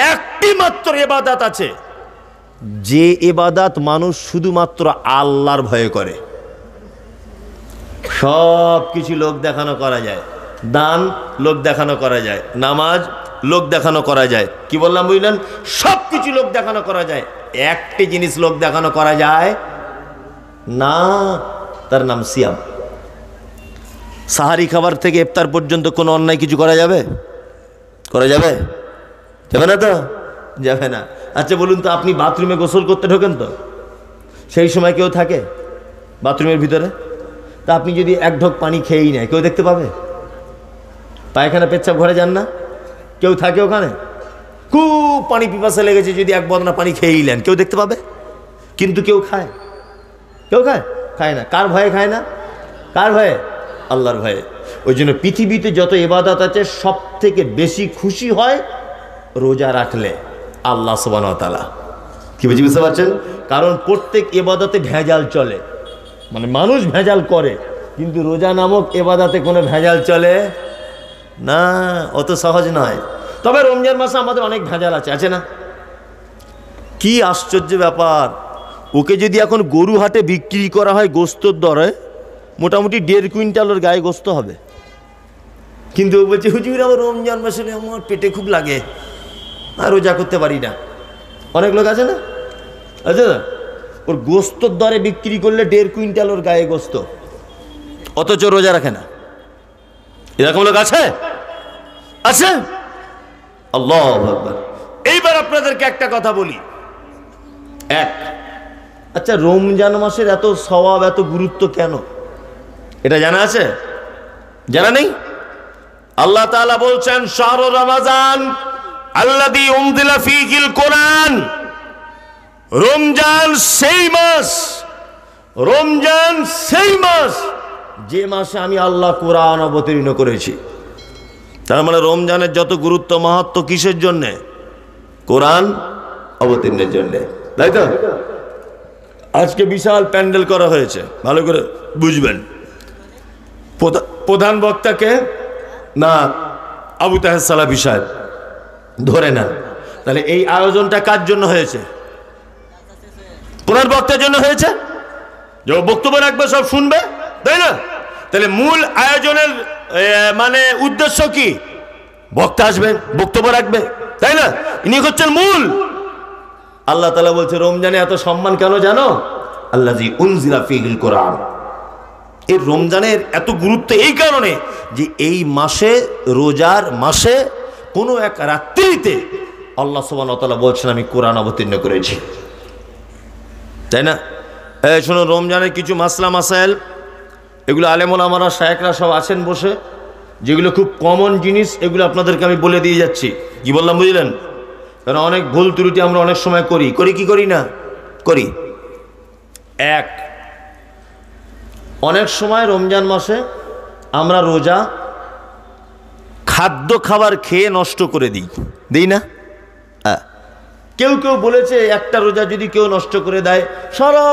একটি মাত্র ইবাদত আছে, যে ইবাদত মানুষ শুধুমাত্র আল্লাহর ভয়ে করে। সব কিছু লোক দেখানো করা যায়, দান লোক দেখানো করা যায়, নামাজ লোক দেখানো করা যায়, কি বললাম বুঝলেন? সব কিছু লোক দেখানো করা যায়, একটি জিনিস লোক দেখানো করা যায় না, তার নাম সিয়াম। সাহারি খাবার থেকে ইফতার পর্যন্ত কোনো অন্যায় কিছু করা যাবে? করা যাবে? যাবে না তো? যাবে না। আচ্ছা বলুন তো, আপনি বাথরুমে গোসল করতে ঢোকেন তো, সেই সময় কেউ থাকে বাথরুমের ভিতরে? তা আপনি যদি এক ঢোক পানি খেয়েই নেয়, কেউ দেখতে পাবে? পায়খানা পেচ্ছাপ ঘরে যান না, কেউ থাকে ওখানে? খুব পানি পিপাসা লেগেছে, যদি এক বদনা পানি খেয়েই নেন, কেউ দেখতে পাবে? কিন্তু কেউ খায়? কেউ খায়? খায় না। কার ভয়ে খায় না? কার ভয়ে? আল্লাহর ভয়ে। ওই জন্য পৃথিবীতে যত ইবাদত আছে সব থেকে বেশি খুশি হয় রোজা রাখলে আল্লাহ সুবহানাহু ওয়া তাআলা। কি বুঝতে পারছেন? কারণ প্রত্যেক ইবাদতে ভেজাল চলে, মানে মানুষ ভেজাল করে, কিন্তু রোজা নামক ইবাদতে কোনো ভেজাল চলে না, অত সহজ নয়। তবে রমজান মাসে আমাদের অনেক ভেজাল আছে, আছে না? কি আশ্চর্য ব্যাপার, ওকে যদি এখন গরু হাটে বিক্রি করা হয় গোস্তর দরে, মোটামুটি 1.5 কুইন্টালের গায়ে গোস্ত হবে, কিন্তু ও বলছে হুজুর আমার রমজান মাসে আমার পেটে খুব লাগে আর রোজা করতে পারি না। অনেক লোক আছে না, আছে না? ওর গোস্তর দরে বিক্রি করলে 1.5 কুইন্টালের গায়ে গোস্ত, অথচ রোজা রাখে না। এরকম লোক আছে? আছে? আল্লাহু আকবার। এইবার আপনাদেরকে একটা কথা বলি। আচ্ছা, রমজান মাসের এত সওয়াব, এত গুরুত্ব কেন, এটা জানা আছে? জানা নেই? আল্লাহ তাআলা বলছেন শাহরু রমাজান আল্লাযী উনজিলা ফীহিল কোরআন, রমজান সেই মাস, রমজান সেই মাস যে মাসে আমি আল্লাহ কোরআন অবতীর্ণ করেছি। তার মানে রমজানের যত গুরুত্ব মাহাত্ম্য কিসের জন্যে? কোরআন অবতীর্ণের জন্যে, তাই তো? আজকে বিশাল প্যান্ডেল করা হয়েছে, ভালো করে বুঝবেন। প্রধান বক্তাকে না আবু তাহের সালাফি সাহেব ধরে না, তাহলে এই আয়োজনটা কার জন্য হয়েছে? প্রধান বক্তার জন্য হয়েছে, যে বক্তব্য রাখবে সব শুনবে, তাই না? তাহলে মূল আয়োজনের মানে উদ্দেশ্য কি? বক্তা আসবেন, বক্তব্য রাখবে, তাই না? ইনি হচ্ছেন মূল। আল্লাহ তাআলা বলছে রমজানে এত সম্মান কেন জানো? আল্লাযী উনজিলা ফীহিল কোরআন। এই রমজানের এত গুরুত্ব এই কারণে যে এই মাসে, রোজার মাসে কোনো এক রাত্রিতে আল্লাহ সুবহানাহু ওয়া তাআলা বলছেন আমি কোরআন অবতীর্ণ করেছি, তাই না? এই শুনুন, রমজানের কিছু মাসলা মাসাইল, এগুলো আলেম ওলামারা শায়েখরা সব আছেন বসে, যেগুলো খুব কমন জিনিস, এগুলো আপনাদেরকে আমি বলে দিয়ে যাচ্ছি। কি বললাম বুঝলেন? কারণ অনেক ভুল ত্রুটি আমরা অনেক সময় করি কি করি না? করি। অনেক সময় রমজান মাসে আমরা রোজা খাদ্য খাবার খেয়ে নষ্ট করে দিই না? কেউ কেউ বলেছে একটা রোজা যদি কেউ নষ্ট করে দেয়, সারা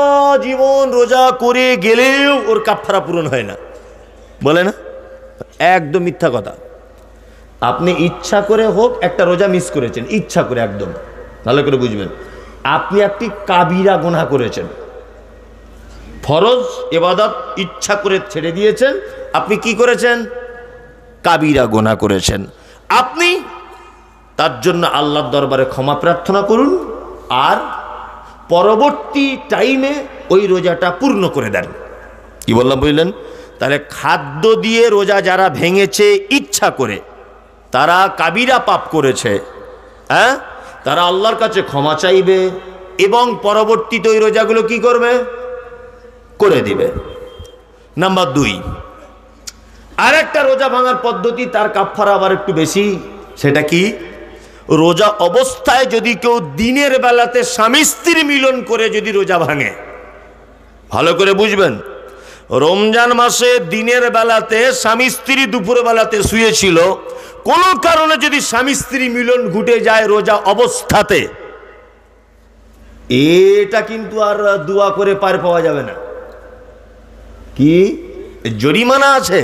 জীবন রোজা করে গেলেও ওর কাফারা পূরণ হয় না, বলে না? একদম মিথ্যা কথা। আপনি ইচ্ছা করে হোক একটা রোজা মিস করেছেন, ইচ্ছা করে, একদম ভালো করে বুঝবেন, আপনি একটি কাবিরা গুনাহ করেছেন, ফরজ ইবাদত ইচ্ছা করে ছেড়ে দিয়েছেন, আপনি কি করেছেন? কাবিরা গুনাহ করেছেন। আপনি তার জন্য আল্লাহর দরবারে ক্ষমা প্রার্থনা করুন, আর পরবর্তী টাইমে ওই রোজাটা পূর্ণ করে দেন। কি বললাম বুঝলেন? তাহলে খাদ্য দিয়ে রোজা যারা ভেঙেছে ইচ্ছা করে, তারা কাবিরা পাপ করেছে, হ্যাঁ, তারা আল্লাহর কাছে ক্ষমা চাইবে এবং পরবর্তীতে ওই রোজাগুলো কি করবে? করে দিবে। নাম্বার 2, আরেকটা রোজা ভাঙার পদ্ধতি, তার কাফারা আবার একটু বেশি। সেটা কি? রোজা অবস্থায় যদি কেউ দিনের বেলাতে স্বামী স্ত্রী মিলন করে যদি রোজা ভাঙে, ভালো করে বুঝবেন, রমজান মাসে দিনের বেলাতে স্বামী স্ত্রী দুপুর বেলাতে শুয়েছিল, কোনো কারণে যদি স্বামী স্ত্রী মিলন ঘটে যায় রোজা অবস্থাতে, এটা কিন্তু আর দোয়া করে পার পাওয়া যাবে না। কি জরিমানা আছে?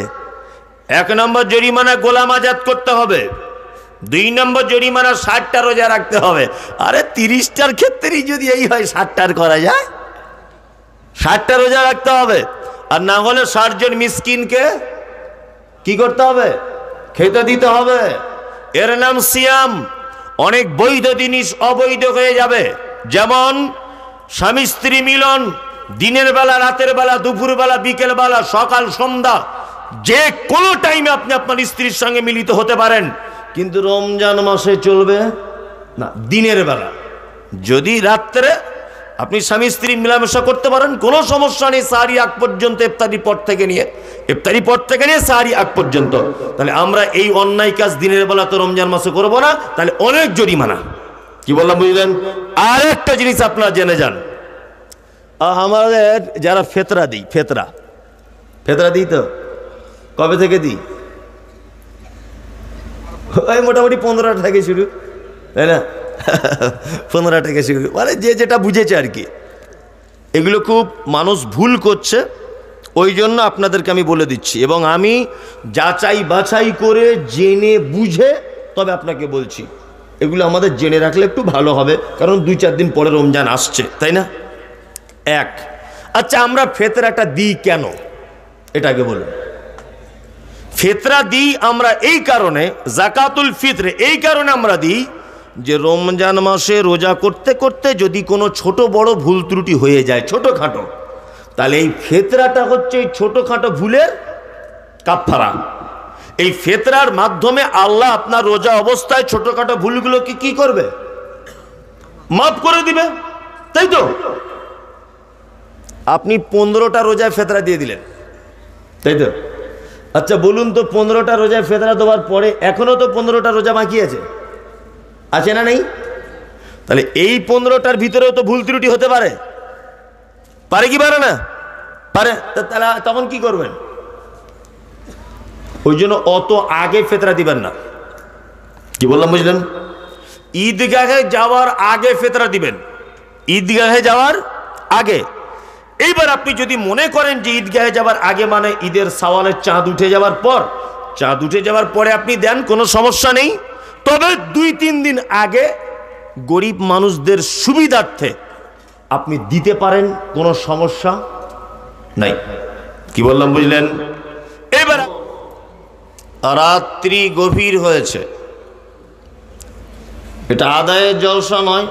1 নম্বর জরিমানা গোলাম আজাদ করতে হবে। 2 নম্বর জরিমানা 60টা রোজা রাখতে হবে। আরে 30টার ক্ষেত্রেই যদি এই হয় 60টার করা যায়, 60টা রোজা রাখতে হবে। আর না হলে 60 জন মিসকিনকে কি করতে হবে? খেতে দিতে হবে। এর নাম সিয়াম। অনেক বৈধ জিনিস অবৈধ হয়ে যাবে, যেমন স্বামী স্ত্রী মিলন, দিনের বেলা, রাতের বেলা, দুপুর বেলা, বিকেল বেলা, সকাল সন্ধ্যা, যে কোনো টাইমে আপনি আপনার স্ত্রীর সঙ্গে মিলিত হতে পারেন, কিন্তু রমজান মাসে চলবে না দিনের বেলা। যদি রাত্রে আপনি স্বামী স্ত্রী মিলামেশা করতে পারেন, কোনো সমস্যা নেই, সাহারি আগ পর্যন্ত, ইফতারি পর থেকে নিয়ে সাহারি আগ পর্যন্ত। তাহলে আমরা এই অন্যায় কাজ দিনের বেলা তো রমজান মাসে করবো না, তাহলে অনেক জরিমানা। কি বললাম বুঝলেন? আর একটা জিনিস আপনারা জেনে যান, আমাদের যারা ফেতরা দিই, ফেতরা দিই তো কবে থেকে দিই? ওই মোটামুটি 15 থেকে শুরু, তাই না? 15 থেকে শুরু, মানে যে যেটা বুঝেছে আর কি। এগুলো খুব মানুষ ভুল করছে, ওই জন্য আপনাদেরকে আমি বলে দিচ্ছি, এবং আমি যাচাই বাছাই করে জেনে বুঝে তবে আপনাকে বলছি। এগুলো আমাদের জেনে রাখলে একটু ভালো হবে, কারণ 2-4 দিন পরে রমজান আসছে, তাই না? আচ্ছা, আমরা ফেতরাটা দিই কেন, এটাকে বলুন। ফেতরা দিই আমরা এই কারণে, জাকাতুল ফিতর এই কারণে আমরা দিই যে রমজান মাসে রোজা করতে করতে যদি কোনো ছোট বড় ভুল ত্রুটি হয়ে যায়, ছোটখাটো, তাহলে এই ফেতরাটা হচ্ছে এই ছোটখাটো ভুলের কাফারা। এই ফেতরার মাধ্যমে আল্লাহ আপনার রোজা অবস্থায় ছোটখাটো ভুলগুলোকে কি করবে? মাফ করে দিবে, তাই তো? আপনি 15টা রোজায় ফেতরা দিয়ে দিলেন, তাই তো? আচ্ছা বলুন তো, 15টা রোজায় ফেতরা দেওয়ার পরে এখনো তো 15টা রোজা বাকি আছে না নেই? তাহলে এই 15টার ভিতরেও তো ভুল ত্রুটি হতে পারে কি পারে না? পারে। তাহলে তখন কি করবেন? ওই জন্য অত আগে ফেতরা দিবেন না। কি বললাম বুঝলেন? ঈদগাহে যাওয়ার আগে ফেতরা দিবেন, ঈদগাহে যাওয়ার আগে। এইবার আপনি যদি মনে করেন যে ঈদগাহে যাওয়ার আগে মানে ঈদের সওয়ালের চাঁদ উঠে যাওয়ার পরে আপনি দেন, কোনো সমস্যা নেই। তবে 2-3 দিন আগে গরিব মানুষদের সুবিধার্থে আপনি দিতে পারেন, কোনো সমস্যা নাই। কি বললাম বুঝলেন? এবার রাত্রি গভীর হয়েছে, এটা আদায়ের জলসা নয়,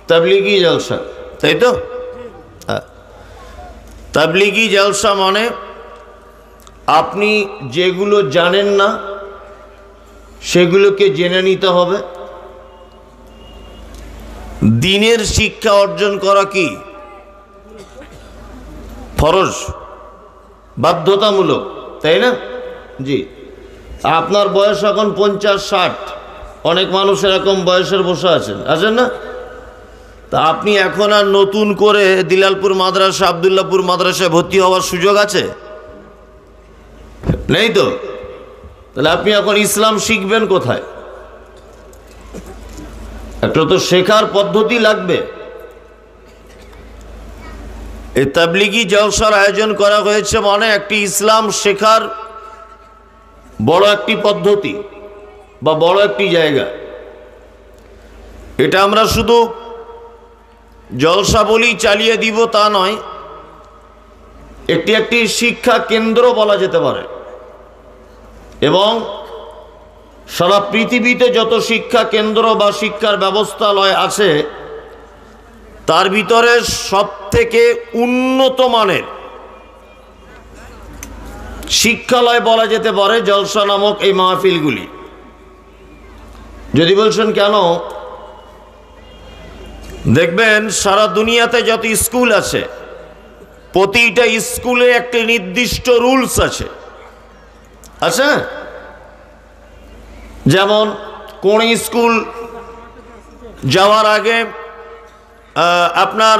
তাবলিগি জলসা, তাই তো? তাবলিগি জলসা মানে আপনি যেগুলো জানেন না সেগুলোকে জেনে নিতে হবে। দিনের শিক্ষা অর্জন করা কি ফরজ, বাধ্যতামূলক, তাই না? জি। আপনার বয়স এখন 50-60, অনেক মানুষ এরকম বয়সের বসে আছেন না? তা আপনি এখন আর নতুন করে দিলালপুর মাদ্রাসা, আবদুল্লাহপুর মাদ্রাসায় ভর্তি হওয়ার সুযোগ আছে? নেই তো। তাহলে আপনি এখন ইসলাম শিখবেন কোথায়? একটা তো শেখার পদ্ধতি লাগবে। এই তাবলিগি জলসার আয়োজন করা হয়েছে মানে একটি ইসলাম শেখার বড় একটি পদ্ধতি বা বড় একটি জায়গা। এটা আমরা শুধু জলসা বলি চালিয়ে দিব তা নয়, একটি শিক্ষা কেন্দ্র বলা যেতে পারে। এবং সারা পৃথিবীতে যত শিক্ষা কেন্দ্র বা শিক্ষার ব্যবস্থালয় আছে তার ভিতরে সবথেকে উন্নত মানের শিক্ষালয় বলা যেতে পারে জলসা নামক এই মাহফিলগুলি। যদি বলছেন কেন, দেখবেন সারা দুনিয়াতে যত স্কুল আছে প্রতিটা স্কুলে একটি নির্দিষ্ট রুলস আছে। আচ্ছা, যেমন কোন স্কুল যাওয়ার আগে আপনার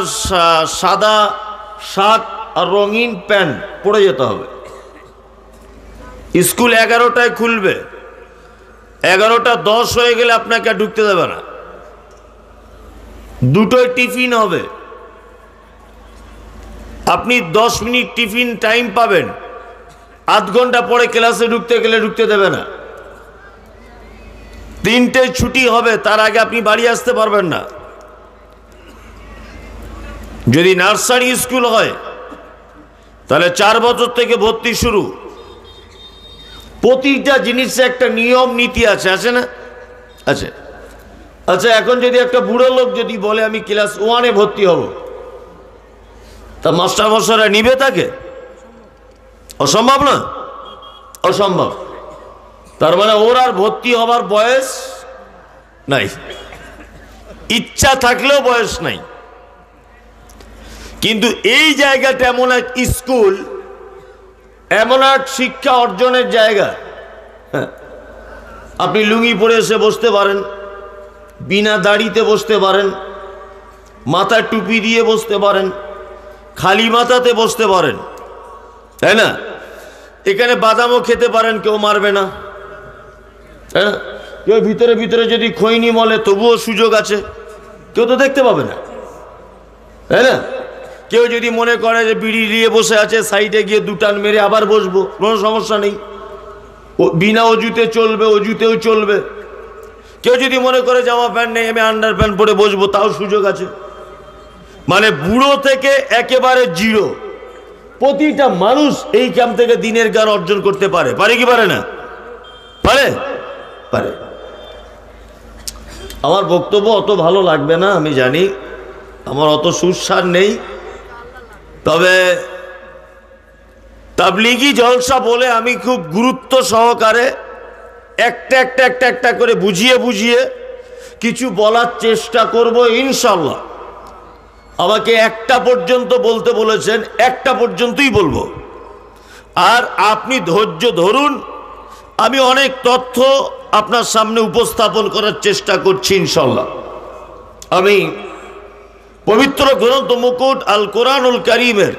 সাদা শার্ট আর রঙিন প্যান্ট পরে যেতে হবে। স্কুল 11টায় খুলবে, 11:10 হয়ে গেলে আপনাকে আর ঢুকতে দেবে না। 2টোয় টিফিন হবে, আপনি 10 মিনিট টিফিন টাইম পাবেন, আধ ঘন্টা পরে ক্লাসে ঢুকতে গেলে ঢুকতে দেবে না। 3টে ছুটি হবে, তার আগে আপনি বাড়ি আসতে পারবেন না। যদি নার্সারি স্কুল হয় তাহলে 4 বছর থেকে ভর্তি শুরু। প্রতিটা জিনিসে একটা নিয়ম নীতি আছে, আছে না? আছে। আচ্ছা, এখন যদি একটা বুড়ো লোক যদি বলে আমি ক্লাস 1-এ ভর্তি হব, তা মাস্টারমশাইরা নিবে তাকে? অসম্ভব না? অসম্ভব। তার মানে ওর আর ভর্তি হবার বয়স নাই, ইচ্ছা থাকলেও বয়স নাই। কিন্তু এই জায়গাটা এমন এক স্কুল, এমন এক শিক্ষা অর্জনের জায়গা। আপনি লুঙ্গি পরে এসে বসতে পারেন, বিনা দাড়িতে বসতে পারেন, মাথায় টুপি দিয়ে বসতে পারেন, খালি মাথাতে বসতে পারেন, তাই না? এখানে বাদামও খেতে পারেন, কেউ মারবে না, তাই না? কেউ ভিতরে ভিতরে যদি খৈনি মলে তবুও সুযোগ আছে, কেউ তো দেখতে পাবে না, তাই না? কেউ যদি মনে করে যে বিড়ি নিয়ে বসে আছে, সাইডে গিয়ে 2 টান মেরে আবার বসবো, কোনো সমস্যা নেই। বিনা অজুতে চলবে, অজুতেও চলবে। কেউ যদি মনে করে জামা প্যান্ট নেই, আমি আন্ডার প্যান্ট পরে বসবো, তাও সুযোগ আছে। মানে বুড়ো থেকে একেবারে জিরো, প্রতিটা মানুষ এই ক্যাম্প থেকে দিনের জ্ঞান অর্জন করতে পারে। পারে কি পারে না? পারে, পারে। আমার বক্তব্য অত ভালো লাগবে না, আমি জানি, আমার অত সুস্বাদ নেই। তবে তাবলিগি জলসা বলে আমি খুব গুরুত্ব সহকারে একটা করে বুঝিয়ে বুঝিয়ে কিছু বলার চেষ্টা করব ইনশাল্লাহ। আমাকে 1টা পর্যন্ত বলতে বলেছেন, 1টা পর্যন্তই বলবো। আর আপনি ধৈর্য ধরুন, আমি অনেক তথ্য আপনার সামনে উপস্থাপন করার চেষ্টা করছি ইনশাল্লাহ। আমি পবিত্র গ্রন্থ মুকুট আল কোরআনুল কারীমের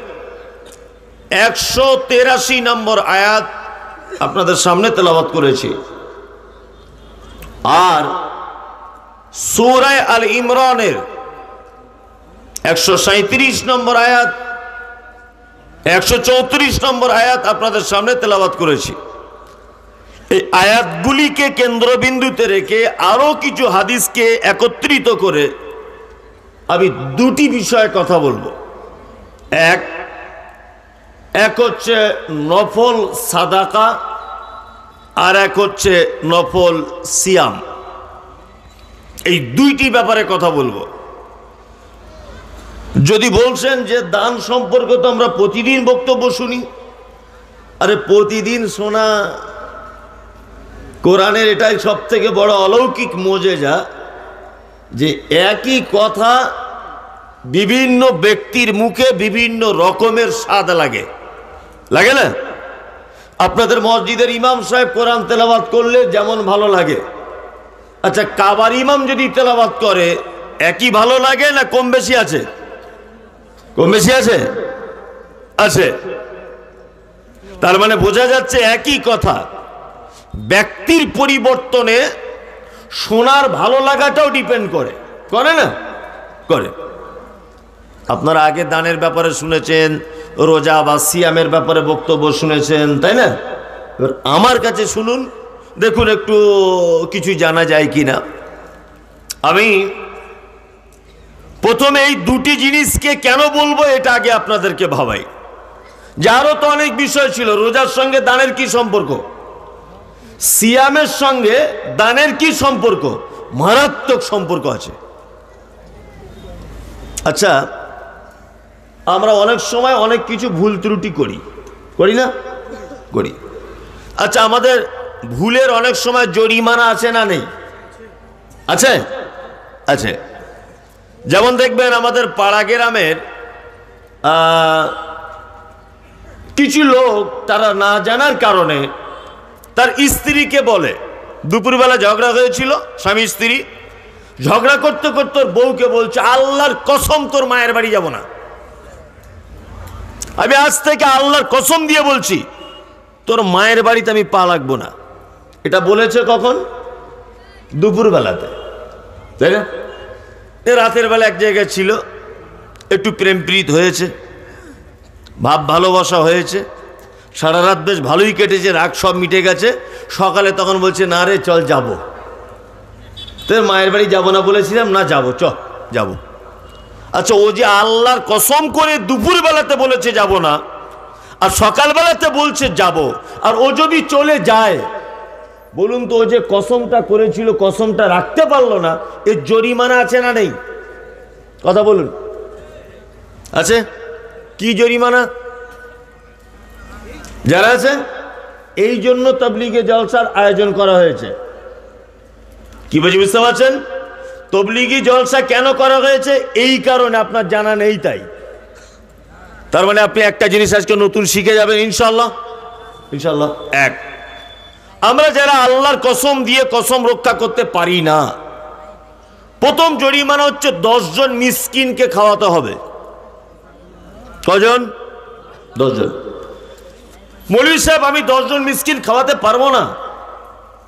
183 নম্বর আয়াত আপনাদের সামনে তেলাওয়াত করেছি। আর সূরা আল ইমরানের 137 নম্বর আয়াত, 134 নম্বর আয়াত আপনাদের সামনে তেলাওয়াত করেছি। এই আয়াতগুলিকে কেন্দ্রবিন্দুতে রেখে আরো কিছু হাদিসকে একত্রিত করে আমি 2টি বিষয়ে কথা বলবো। এক হচ্ছে নফল সাদাকা, আর এক হচ্ছে নফল সিয়াম। এই 2টি ব্যাপারে কথা বলবো। যদি বলছেন যে দান সম্পর্কে তো আমরা প্রতিদিন বক্তব্য শুনি, আরে প্রতিদিন শোনা কোরআনের এটাই সব থেকে বড় অলৌকিক মোজেজা যে একই কথা বিভিন্ন ব্যক্তির মুখে বিভিন্ন রকমের স্বাদ লাগে, লাগে না? আপনাদের মসজিদের ইমাম সাহেব কোরআন তেলাওয়াত করলে যেমন ভালো লাগে, আচ্ছা কাবার ইমাম যদি তেলাওয়াত করে একই ভালো লাগে না কম বেশি আছে? কম বেশি আছে, আছে। তার মানে বোঝা যাচ্ছে একই কথা ব্যক্তির পরিবর্তনে শোনার ভালো লাগাটাও ডিপেন্ড করে, করে না? করে। আপনারা আগে দানের ব্যাপারে শুনেছেন, রোজা বা সিয়ামের ব্যাপারে বক্তব্য শুনেছেন, তাই না? আমার কাছে শুনুন, দেখুন একটু কিছু জানা যায় কিনা। আমি প্রথমে এই 2টি জিনিসকে কেন বলবো এটা আগে আপনাদেরকে ভাবাই। যারও তো অনেক বিষয় ছিল। রোজার সঙ্গে দানের কি সম্পর্ক? সিয়ামের সঙ্গে দানের কি সম্পর্ক? মারাত্মক সম্পর্ক আছে। আচ্ছা, আমরা অনেক সময় অনেক কিছু ভুল ত্রুটি করি, করি না? করি। আচ্ছা, আমাদের ভুলের অনেক সময় জরিমানা আছে না নেই? আছে, আছে। যেমন দেখবেন আমাদের পাড়া গ্রামের কিছু লোক তারা না জানার কারণে তার স্ত্রীকে বলে, দুপুরবেলা ঝগড়া হয়েছিল স্বামী স্ত্রী, ঝগড়া করতে করতে বউকে বলছে আল্লাহর কসম তোর মায়ের বাড়ি যাব না, আমি আজ থেকে আল্লাহর কসম দিয়ে বলছি তোর মায়ের বাড়িতে আমি পা লাগবো না। এটা বলেছে কখন? দুপুরবেলাতে, তাই না? রাতের বেলা এক জায়গায় ছিল, একটু প্রেম প্রীত হয়েছে, ভাব ভালোবাসা হয়েছে, সারা রাত বেশ ভালোই কেটেছে, রাগ সব মিটে গেছে। সকালে তখন বলছে না রে চল যাব। তোর মায়ের বাড়ি যাবো না বলেছিলাম, না যাবো, যাবো। আচ্ছা, ও যে আল্লাহর কসম করে দুপুর বেলাতে বলেছে যাব না, আর সকালবেলাতে বলছে যাব, আর ও যদি চলে যায়, বলুন তো ও যে কসমটা করেছিল, কসমটা রাখতে পারলো না, এর জরিমানা আছে না নেই? কথা বলুন, আছে? কি জরিমানা? যারা আছে, এই জন্য তাবলীগে জলসার আয়োজন করা হয়েছে। কি বুঝতে পারছেন? তাবলীগি জলসা কেন করা হয়েছে? এই কারণে, আপনার জানা নেই তাই। তার মানে আপনি একটা জিনিস আজকে নতুন শিখে যাবেন ইনশাআল্লাহ। ইনশাআল্লাহ। এক, আমরা যারা আল্লাহর কসম দিয়ে কসম রক্ষা করতে পারি না, প্রথম জরিমানা হচ্ছে 10 জন মিসকিনকে খাওয়াতে হবে। কজন? 10 জন। মৌলভী সাহেব, আমি 10 জন মিসকিন খাওয়াতে পারবো না।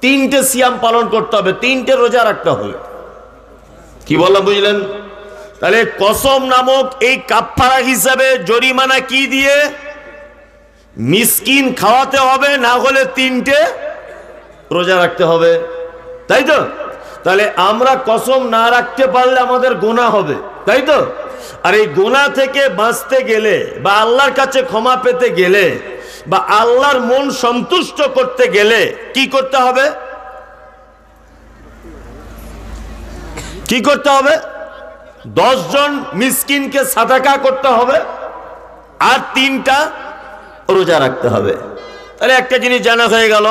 3টে সিয়াম পালন করতে হবে, 3টে রোজা রাখতে হবে। কি বললাম বুঝলেন? তাহলে কসম নামক এই কাফারা হিসাবে জরিমানা কি দিয়ে? মিসকিন খাওয়াতে হবে, না হলে 3টে রোজা রাখতে হবে, তাই তো? তাহলে আমরা কসম না রাখতে পারলে আমাদের গুনাহ হবে, তাই তো? আর এই গুনাহ থেকে বাঁচতে গেলে, বা আল্লাহর কাছে ক্ষমা পেতে গেলে, বা আল্লাহর মন সন্তুষ্ট করতে গেলে কি করতে হবে? কি করতে হবে? 10 জন মিসকিনকে সাদাকা করতে হবে, আর 3টা রোজা রাখতে হবে। তাহলে একটা জিনিস জানা হয়ে গেল।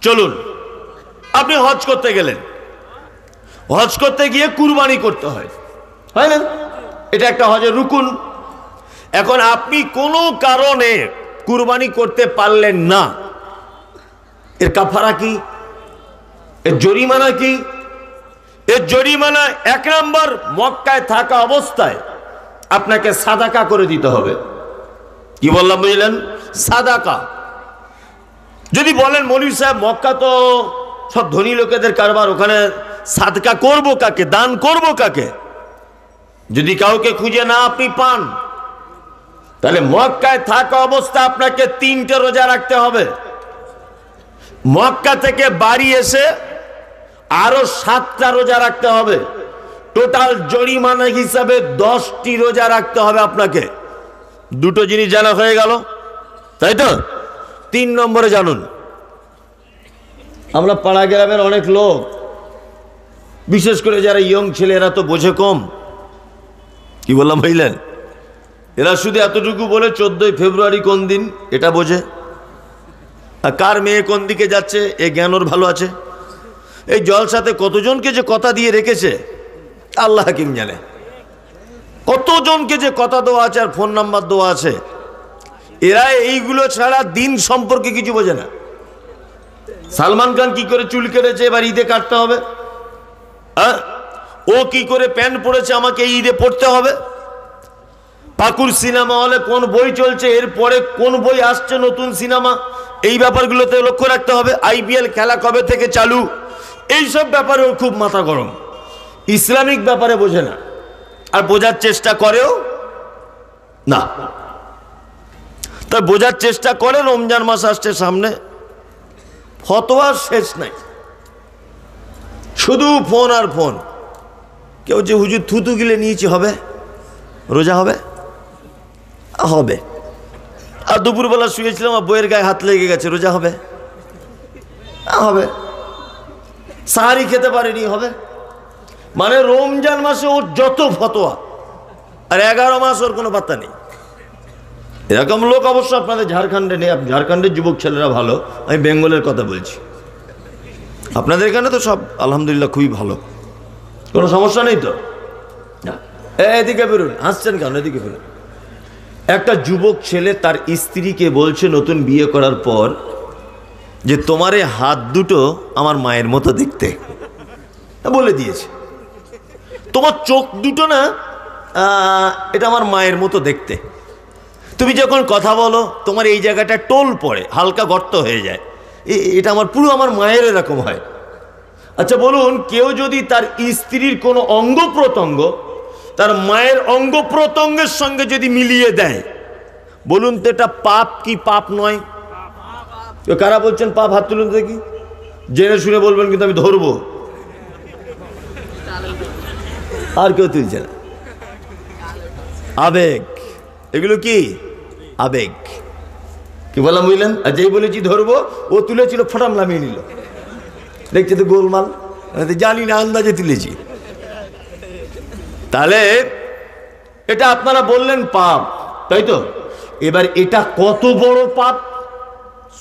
চলুন, আপনি হজ করতে গেলেন, হজ করতে গিয়ে কুরবানি করতে হয়, হয় না? এটা একটা হজের রুকুন। এখন আপনি কোনো কারণে কুরবানি করতে পারলেন না, এর কাফারা কি? এর জরিমানা কি? এর জরিমানা 1 নম্বর, মক্কায় থাকা অবস্থায় আপনাকে সাদাকা করে দিতে হবে। কি বললাম বুঝলেন? সাদাকা। যদি বলেন মৌলভী সাহেব মক্কা তো সব ধনী লোকেদের কারবার, ওখানে সাদকা করব কাকে, দান করব কাকে? যদি কাউকে খুঁজে না আপনি পান, তাহলে মক্কায় থাকা অবস্থা আপনাকে 3টে রোজা রাখতে হবে। মক্কা থেকে বাড়ি এসে আরো 7টা রোজা রাখতে হবে। টোটাল জরিমানা হিসাবে 10টি রোজা রাখতে হবে আপনাকে। দুটো জিনিস জানা হয়ে গেল, তাই তো? 3 নম্বরে জানুন, আমরা পাড়া গ্রামের অনেক লোক, বিশেষ করে যারা ইয়ং ছেলে, এরা তো বোঝে কম। কি বললাম ভাইলেন? এরা শুধু এতটুকু বলে 14ই ফেব্রুয়ারি কোন দিন এটা বোঝে, আর কার মেয়ে কোন দিকে যাচ্ছে এ জ্ঞান ওর ভালো আছে। এই জলসাতে কতজনকে যে কথা দিয়ে রেখেছে আল্লাহ হাকিম জানে, কতজনকে যে কথা দেওয়া আছে আর ফোন নাম্বার দেওয়া আছে। এরা এইগুলো ছাড়া দিন সম্পর্কে কিছু বোঝে না। সালমান খান কি করে চুল কেটেছে, এবার ঈদে কাটতে হবে। হ্যাঁ, ও কি করে প্যান্ট পরেছে, আমাকে ঈদে পড়তে হবে। পাকুর সিনেমা হলে কোন বই চলছে, এরপরে কোন বই আসছে নতুন সিনেমা, এই ব্যাপারগুলোতে লক্ষ্য রাখতে হবে। IPL খেলা কবে থেকে চালু, এইসব ব্যাপারেও খুব মাথা গরম। ইসলামিক ব্যাপারে বোঝে না, আর বোঝার চেষ্টা করেও না। তাই বোঝার চেষ্টা করে, রমজান মাস আসছে সামনে, ফতোয়ার শেষ নাই, শুধু ফোন আর ফোন। কেউ যে হুজুর থুতু গিলে নিয়েছি, হবে রোজা হবে? হবে। আর দুপুরবেলা শুয়েছিলাম, আর বইয়ের গায়ে হাত লেগে গেছে, রোজা হবে? হবে। সাহারি খেতে পারেনি, হবে? মানে রমজান মাসে ওর যত ফতোয়া, আর 11 মাস ওর কোনো পাত্তা নেই। এরকম লোক অবশ্য আপনাদের ঝাড়খণ্ডে নেই। ঝাড়খণ্ডের যুবক ছেলেরা ভালো, আমি বেঙ্গলের কথা বলছি। আপনাদের এখানে তো সব আলহামদুলিল্লাহ খুবই ভালো, কোনো সমস্যা নেই তো? না। এদিকে বেরুন, হাসছেন কেন? এদিকে বেরুন। একটা যুবক ছেলে তার স্ত্রীকে বলছে নতুন বিয়ে করার পর, যে তোমার এই হাত দুটো আমার মায়ের মতো দেখতে, বলে দিয়েছে। তোমার চোখ দুটো না, এটা আমার মায়ের মতো দেখতে। তুমি যখন কথা বলো তোমার এই জায়গাটা টোল পড়ে, হালকা গর্ত হয়ে যায়, এটা আমার পুরো আমার মায়ের এরকম হয়। আচ্ছা বলুন, কেউ যদি তার স্ত্রীর কোনো অঙ্গ প্রত্যঙ্গ তার মায়ের অঙ্গ প্রত্যঙ্গের সঙ্গে যদি মিলিয়ে দেয়, বলুন তো এটা পাপ কি পাপ নয়? কারা বলছেন পাপ? হাত তুলুন দেখি, জেনে শুনে বলবেন, কিন্তু আমি ধরবো। আর কেউ তুলছে না। আবেগ, এগুলো কি আবেগ। কি বললাম বুঝলেন? আর যেই বলেছি ধরবো, ও তুলেছিল, ফটাম নামিয়ে নিল। দেখছি তো গোলমাল, জানি না, আন্দাজে তুলেছি। তাহলে এটা আপনারা বললেন পাপ, তাই তো? এবার এটা কত বড় পাপ,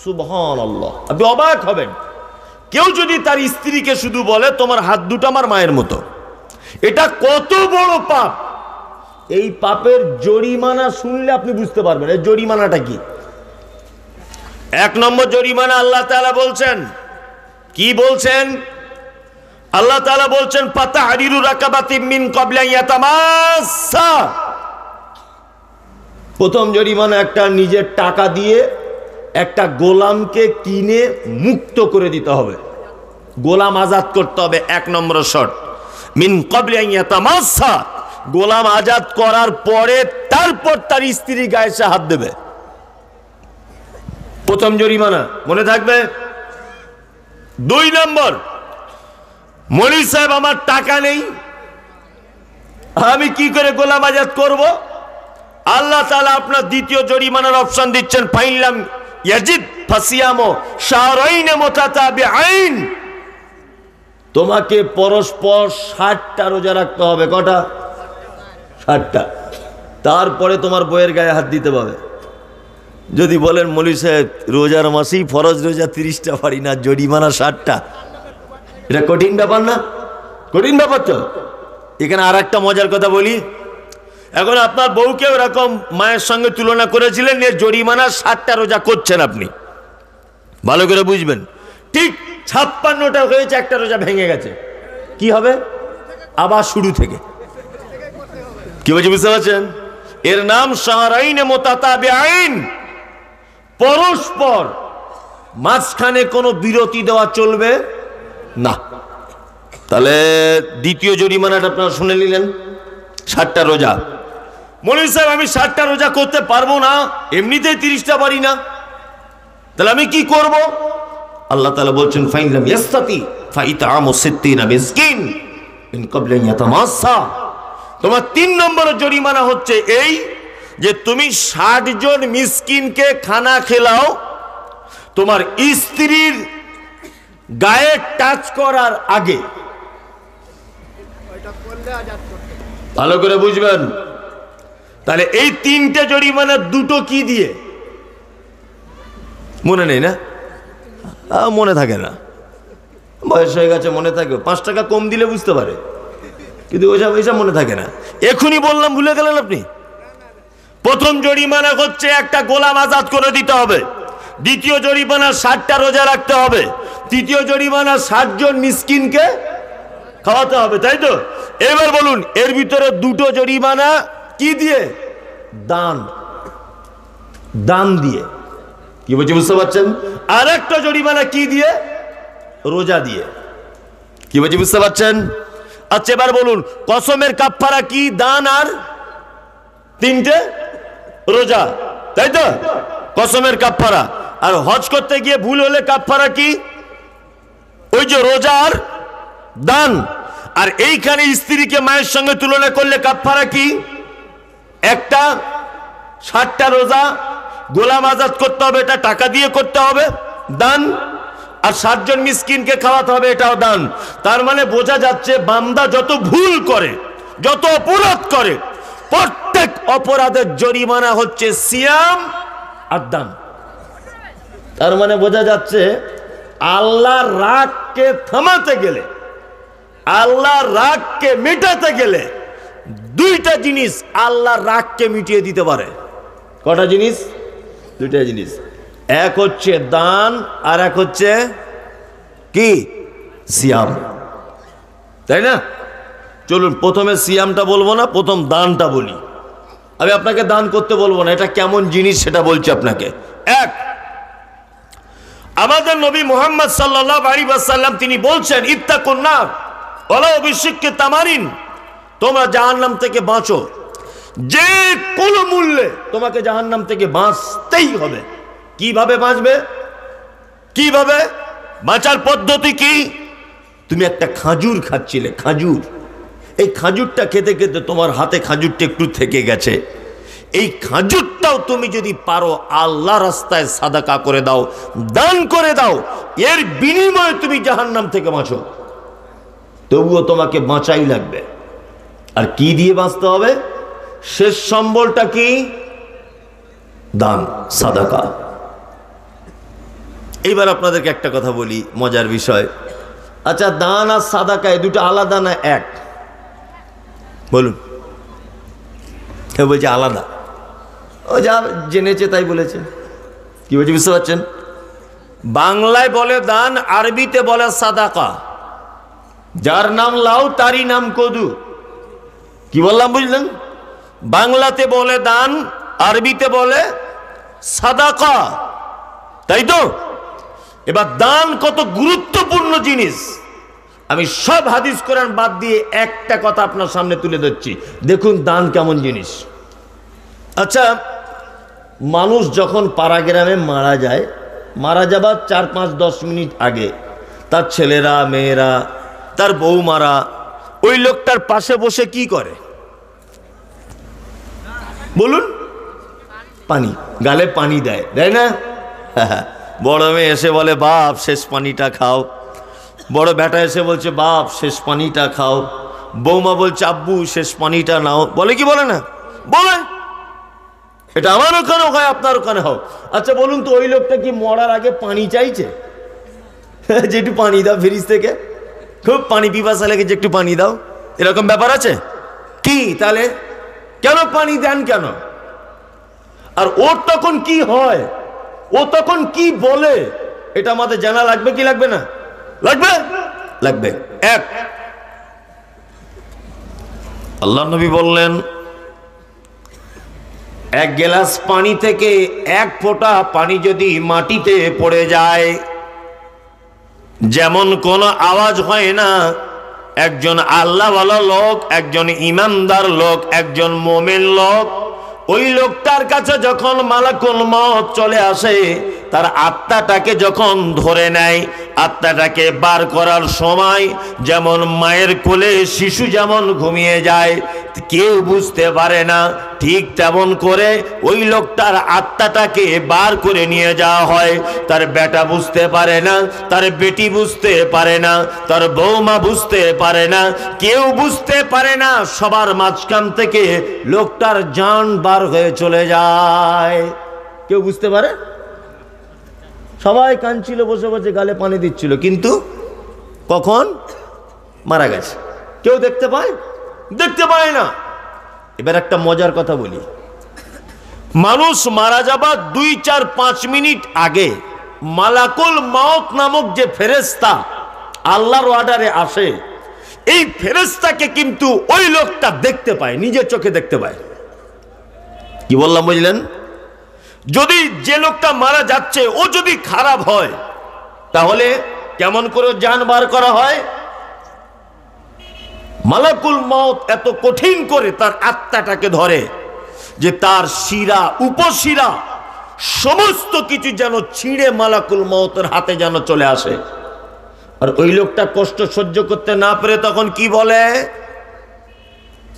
সুবহানাল্লাহ। আপনি অবাক হবেন, কেউ যদি তার স্ত্রীকে শুধু বলে তোমার হাত দুটো আমার মায়ের মতো, এটা কত বড় পাপ। এই পাপের জরিমানা শুনলে আপনি বুঝতে পারবেন এই জরিমানাটা কি। 1 নম্বর জরিমানা আল্লাহ তাআলা বলছেন, কি বলছেন? আল্লাহ তাআলা বলছেন ফাতাহরিরু রাকাবাতিন মিন ক্বাবলি আন ইয়াতামাসসা। প্রথম জরিমানা একটা নিজের টাকা দিয়ে একটা গোলামকে কিনে মুক্ত করে দিতে হবে, গোলাম আজাদ করতে হবে। 1 নম্বর শর্ত, মিন ক্বাবলি আন ইয়াতামাসসা। গোলাম আজাদ করার পরে তারপর তার স্ত্রী গায়ে সে হাত দেবে। প্রথম জরিমানা, মনে থাকবে। 2 নম্বর, মনি সাহেব আমার টাকা নেই, আমি কি করে গোলাম আজাদ করব? আল্লাহ তাআলা আপনার দ্বিতীয় জরিমানার অপশন দিচ্ছেন, ফাইনলাম ইয়াজিদ ফাসিয়ামু শাহরাইন মুতাতাবিআইন। তোমাকে পরস্পর 60টা রোজা রাখতে হবে। কটা? 60টা। তারপরে তোমার বইয়ের গায়ে হাত দিতে পাবে। যদি বলেন মৌলভী সাহেব রোজার মাসেই ফরজ রোজা 30টা পারি না, জরিমানা 60টা, এটা কঠিন ব্যাপার না? কঠিন ব্যাপার তো। এখানে আর একটা মজার কথা বলি, এখন আপনার বউকে এরকম মায়ের সঙ্গে তুলনা করেছিলেন, এর জরিমানা 60টা রোজা করছেন আপনি, ভালো করে বুঝবেন। ঠিক 56টা হয়েছে, একটা রোজা ভেঙে গেছে, কি হবে? আবার শুরু থেকে। কি বলছি বুঝতে পারছেন? এর নাম শাহরাইন মুতাতাবিআইন, পরস্পর, মাঝখানে কোনো বিরতি দেওয়া চলবে না। তাহলে দ্বিতীয় জরিমানাটা আপনারা শুনে নিলেন, 60টা রোজা। মৌলভী সাহেব আমি 60টা রোজা করতে পারবো না, এমনিতেই 30টা পারি না, তাহলে আমি কি করব? আল্লাহ তাআলা বলছেন ফাইনলাম ইয়াস্তাতি ফাইতামু 60 মিসকিন মিন ক্বাবলি আন ইয়াতামাসসা। তোমার 3 নম্বর জরিমানা হচ্ছে এই যে তুমি 60 জন মিসকিনকে খানা খেলাও, তোমার স্ত্রীর গায়ে টাচ করার আগে। ভালো করে বুঝবেন। তাহলে এই 3টে জরিমানা, 2টো কি দিয়ে মনে নেই না? মনে থাকে না, বয়স হয়ে গেছে, মনে থাকে। 5 টাকা কম দিলে বুঝতে পারে, কিন্তু ওইসব মনে থাকে না। এখনই বললাম, ভুলে গেলেন আপনি। প্রথম জরিমানা হচ্ছে একটা গোলাম আজাদ করে দিতে হবে। দ্বিতীয় জরিমানা 60টা রোজা রাখতে হবে। তৃতীয় জরিমানা 60 জন মিসকিনকে খাওয়াতে হবে, তাই তো? এবার বলুন, এর ভিতরে 2টো জরিমানা কি দিয়ে? দান, দান দিয়ে। কি বলছি বুঝতে পারছেন? আর একটা জরিমানা কি দিয়ে? রোজা দিয়ে। কি বলছি বুঝতে পারছেন? আচ্ছা এবার বলুন, কসমের কাফফারা কি? দান আর 3টে রোজা, তাই তো? কসমের কাফফারা। আর হজ করতে গিয়ে ভুল হলে কাফফারা কি? ওই যে রোজা আর দান। আর এইখানে স্ত্রীকে মায়ের সঙ্গে তুলনা করলে কাফফারা কি? একটা 60টা রোজা, গোলাম আজাদ করতে হবে, এটা টাকা দিয়ে করতে হবে, দান। আর 60 জন মিসকিনকে খাওয়াতে হবে, এটাও দান। তার মানে বোঝা যাচ্ছে বান্দা যত ভুল করে, যত অপরাধ করে, প্রত্যেক অপরাধের জরিমানা হচ্ছে সিয়াম আর দান। তার মানে বোঝা যাচ্ছে আল্লাহর রাগকে থামাতে গেলে, আল্লাহর রাগকে মেটাতে গেলে 2টা জিনিস আল্লাহর রাগকে মিটিয়ে দিতে পারে। কটা জিনিস? 2টা জিনিস। এক হচ্ছে দান, আর এক হচ্ছে কি? সিয়াম, তাই না? চলুন প্রথমে সিয়ামটা বলবো না, প্রথম দানটা বলি। আমি আপনাকে দান করতে বলবো না, এটা কেমন জিনিস সেটা বলছি আপনাকে। এক, আমাদের নবী মুহাম্মদ সাল্লাল্লাহু আলাইহি ওয়াসাল্লাম তিনি বলছেন ইত্তাকুন নার ওয়ালাউ বিশিক্কি তামারিন, তোমরা জাহান্নাম থেকে বাঁচো, যে কোনো মূল্যে তোমাকে জাহান্নাম থেকে বাঁচতেই হবে। কিভাবে বাঁচবে? কিভাবে বাঁচার পদ্ধতি কি? তুমি একটা খাজুর খাচ্ছিলে, খাজুর, এই খাজুরটা খেতে খেতে তোমার হাতে খাজুরটা একটু থেকে গেছে, এই খাজুরটাও তুমি যদি পারো আল্লাহ রাস্তায় সাদাকা করে দাও, দান করে দাও, এর বিনিময়ে তুমি জাহান্নাম থেকে বাঁচো। তবুও তোমাকে বাঁচাই লাগবে। আর কি দিয়ে বাঁচতে হবে? শেষ সম্বলটা কি? দান, সাদাকা। এইবার আপনাদেরকে একটা কথা বলি, মজার বিষয়। আচ্ছা, দান আর সাদাকা এই দুটো আলাদা না এক? বলুন। কেউ বলছে আলাদা, ও যা জেনেছে তাই বলেছে। কি বলছে বুঝতে পারছেন? বাংলায় বলে দান, আরবিতে বলে সাদাকা। যার নাম লাউ তারই নাম কদু। কি বললাম বুঝলেন? বাংলাতে বলে দান, আরবিতে বলে সাদাকা, তাই তো? এবার দান কত গুরুত্বপূর্ণ জিনিস, আমি সব হাদিস কোরআন বাদ দিয়ে একটা কথা আপনার সামনে তুলে ধরছি। দেখুন দান কেমন জিনিস। আচ্ছা, মানুষ যখন পাড়া গ্রামে মারা যায়, মারা যাবার 4-5-10 মিনিট আগে তার ছেলেরা, মেয়েরা, তার বৌমারা ওই লোকটার পাশে বসে কি করে বলুন? পানি, গালে পানি দেয়, দেয় না? বড় মেয়ে এসে বলে বাপ শেষ পানিটা খাও, বড় বেটা এসে বলছে বাপ শেষ পানিটা খাও, বৌমা বলছে আব্বু শেষ পানিটা নাও। বলে কি বলে না? বলে। এটা আমার ওখানে হয়, আপনার ওখানে হোক। আচ্ছা বলুন তো, ওই লোকটা কি মরার আগে পানি চাইছে? যে একটু পানি দাও ফ্রিজ থেকে, খুব পানি পিপাসা লেগেছে একটু পানি দাও, এরকম ব্যাপার আছে কি? তাহলে কেন পানি দেন কেন? আর ওর তখন কি হয়, ও তখন কি বলে, এটা আমাদের জানা লাগবে কি লাগবে না? লাগবে, লাগবে। এক, আল্লাহ নবী বললেন এক গ্লাস পানি থেকে এক ফোঁটা পানি যদি মাটিতে পড়ে যায়, যেমন কোনো আওয়াজ হয় না, একজন আল্লাহওয়ালা লোক, একজন ইমানদার লোক, একজন মুমিন লোক, ওই লোকটার কাছে যখন মালাকুল মউত চলে আসে, তার আত্মাটাকে যখন ধরে নেয়, আত্মাটাকে বার করার সময় যেমন মায়ের কোলে শিশু যেমন ঘুমিয়ে যায়, কেউ বুঝতে পারে না, ঠিক তেমন করে ওই লোকটার আত্মাটাকে বার করে নিয়ে যাওয়া হয়। তার বেটা বুঝতে পারে না, তার বেটি বুঝতে পারে না, তার বৌমা বুঝতে পারে না, কেউ বুঝতে পারে না, সবার মাঝখান থেকে লোকটার জান বার হয়ে চলে যায়। কেউ বুঝতে পারে? সবাই কাঁদছিল, বসে বসে গালে পানি দিচ্ছিল, কিন্তু কখন মারা গেছে কেউ দেখতে পায়? দেখতে পায় না। এবার একটা মজার কথা বলি, মানুষ মারা যাবার 2-4-5 মিনিট আগে মালাকুল মউত নামক যে ফেরেশতা আল্লাহর অর্ডারে আসে, এই ফেরেশতাকে কিন্তু ওই লোকটা দেখতে পায়, নিজের চোখে দেখতে পায়। কি বললাম বুঝলেন? যদি যে লোকটা মারা যাচ্ছে ও যদি খারাপ হয়, তাহলে কেমন করে জান বার করা হয়? মালাকুল মউত এত কঠিন করে তার আত্মাটাকে ধরে যে তার শিরা, উপশিরা সমস্ত কিছু যেন ছিঁড়ে মালাকুল মউতের হাতে যেন চলে আসে। আর ওই লোকটা কষ্ট সহ্য করতে না পেরে তখন কি বলে?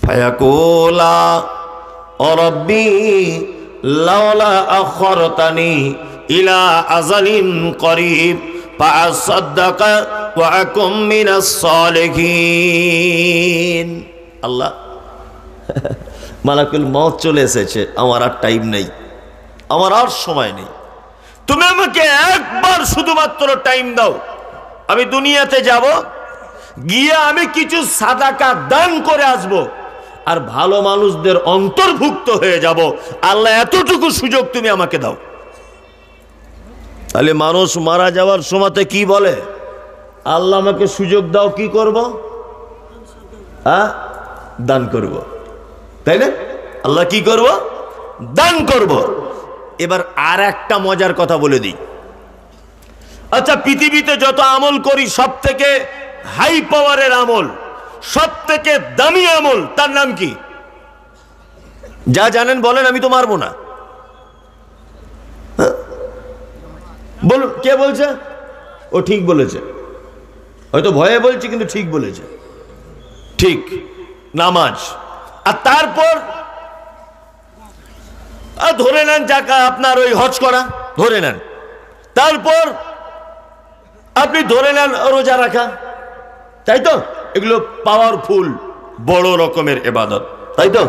ফায়াকুলা ও রব্বি লাওলা আখরতানি ইলা আজালিন করিব ফাআসাদদাকা ওয়া আকুম মিনাস সালিহিন। আল্লাহ, মালাকুল মউত চলে এসেছে, আমার আর টাইম নেই, আমার আর সময় নেই, তুমি আমাকে একবার শুধুমাত্র টাইম দাও, আমি দুনিয়াতে যাব, গিয়ে আমি কিছু সাদাকা দান করে আসব, আর ভালো মানুষদের অন্তর্ভুক্ত হয়ে যাব। আল্লাহ এতটুকু সুযোগ তুমি আমাকে দাও। তাহলে মানুষ মারা যাওয়ার সময়তে কি বলে? আল্লাহ আমাকে সুযোগ দাও, কি করব? দান করব, তাই না? আল্লাহ কি করব? দান করব। এবার আর একটা মজার কথা বলে দিই। আচ্ছা, পৃথিবীতে যত আমল করি সব থেকে হাই পাওয়ারের আমল, সব থেকে দামি আমল, তার নাম কি? যা জানেন বলেন, আমি তো মারবো না। বলুন, কে বলছে? ও ঠিক বলেছে, হয়তো ভয়ে বলছি কিন্তু ঠিক বলেছে। ঠিক, নামাজ। আর তারপর ধরে নেন যাকা আপনার ওই হজ করা ধরে নেন, তারপর আপনি ধরে নেন রোজা রাখা, তাই তো? এগুলো পাওয়ারফুল বড় রকমের ইবাদত, তাই তো?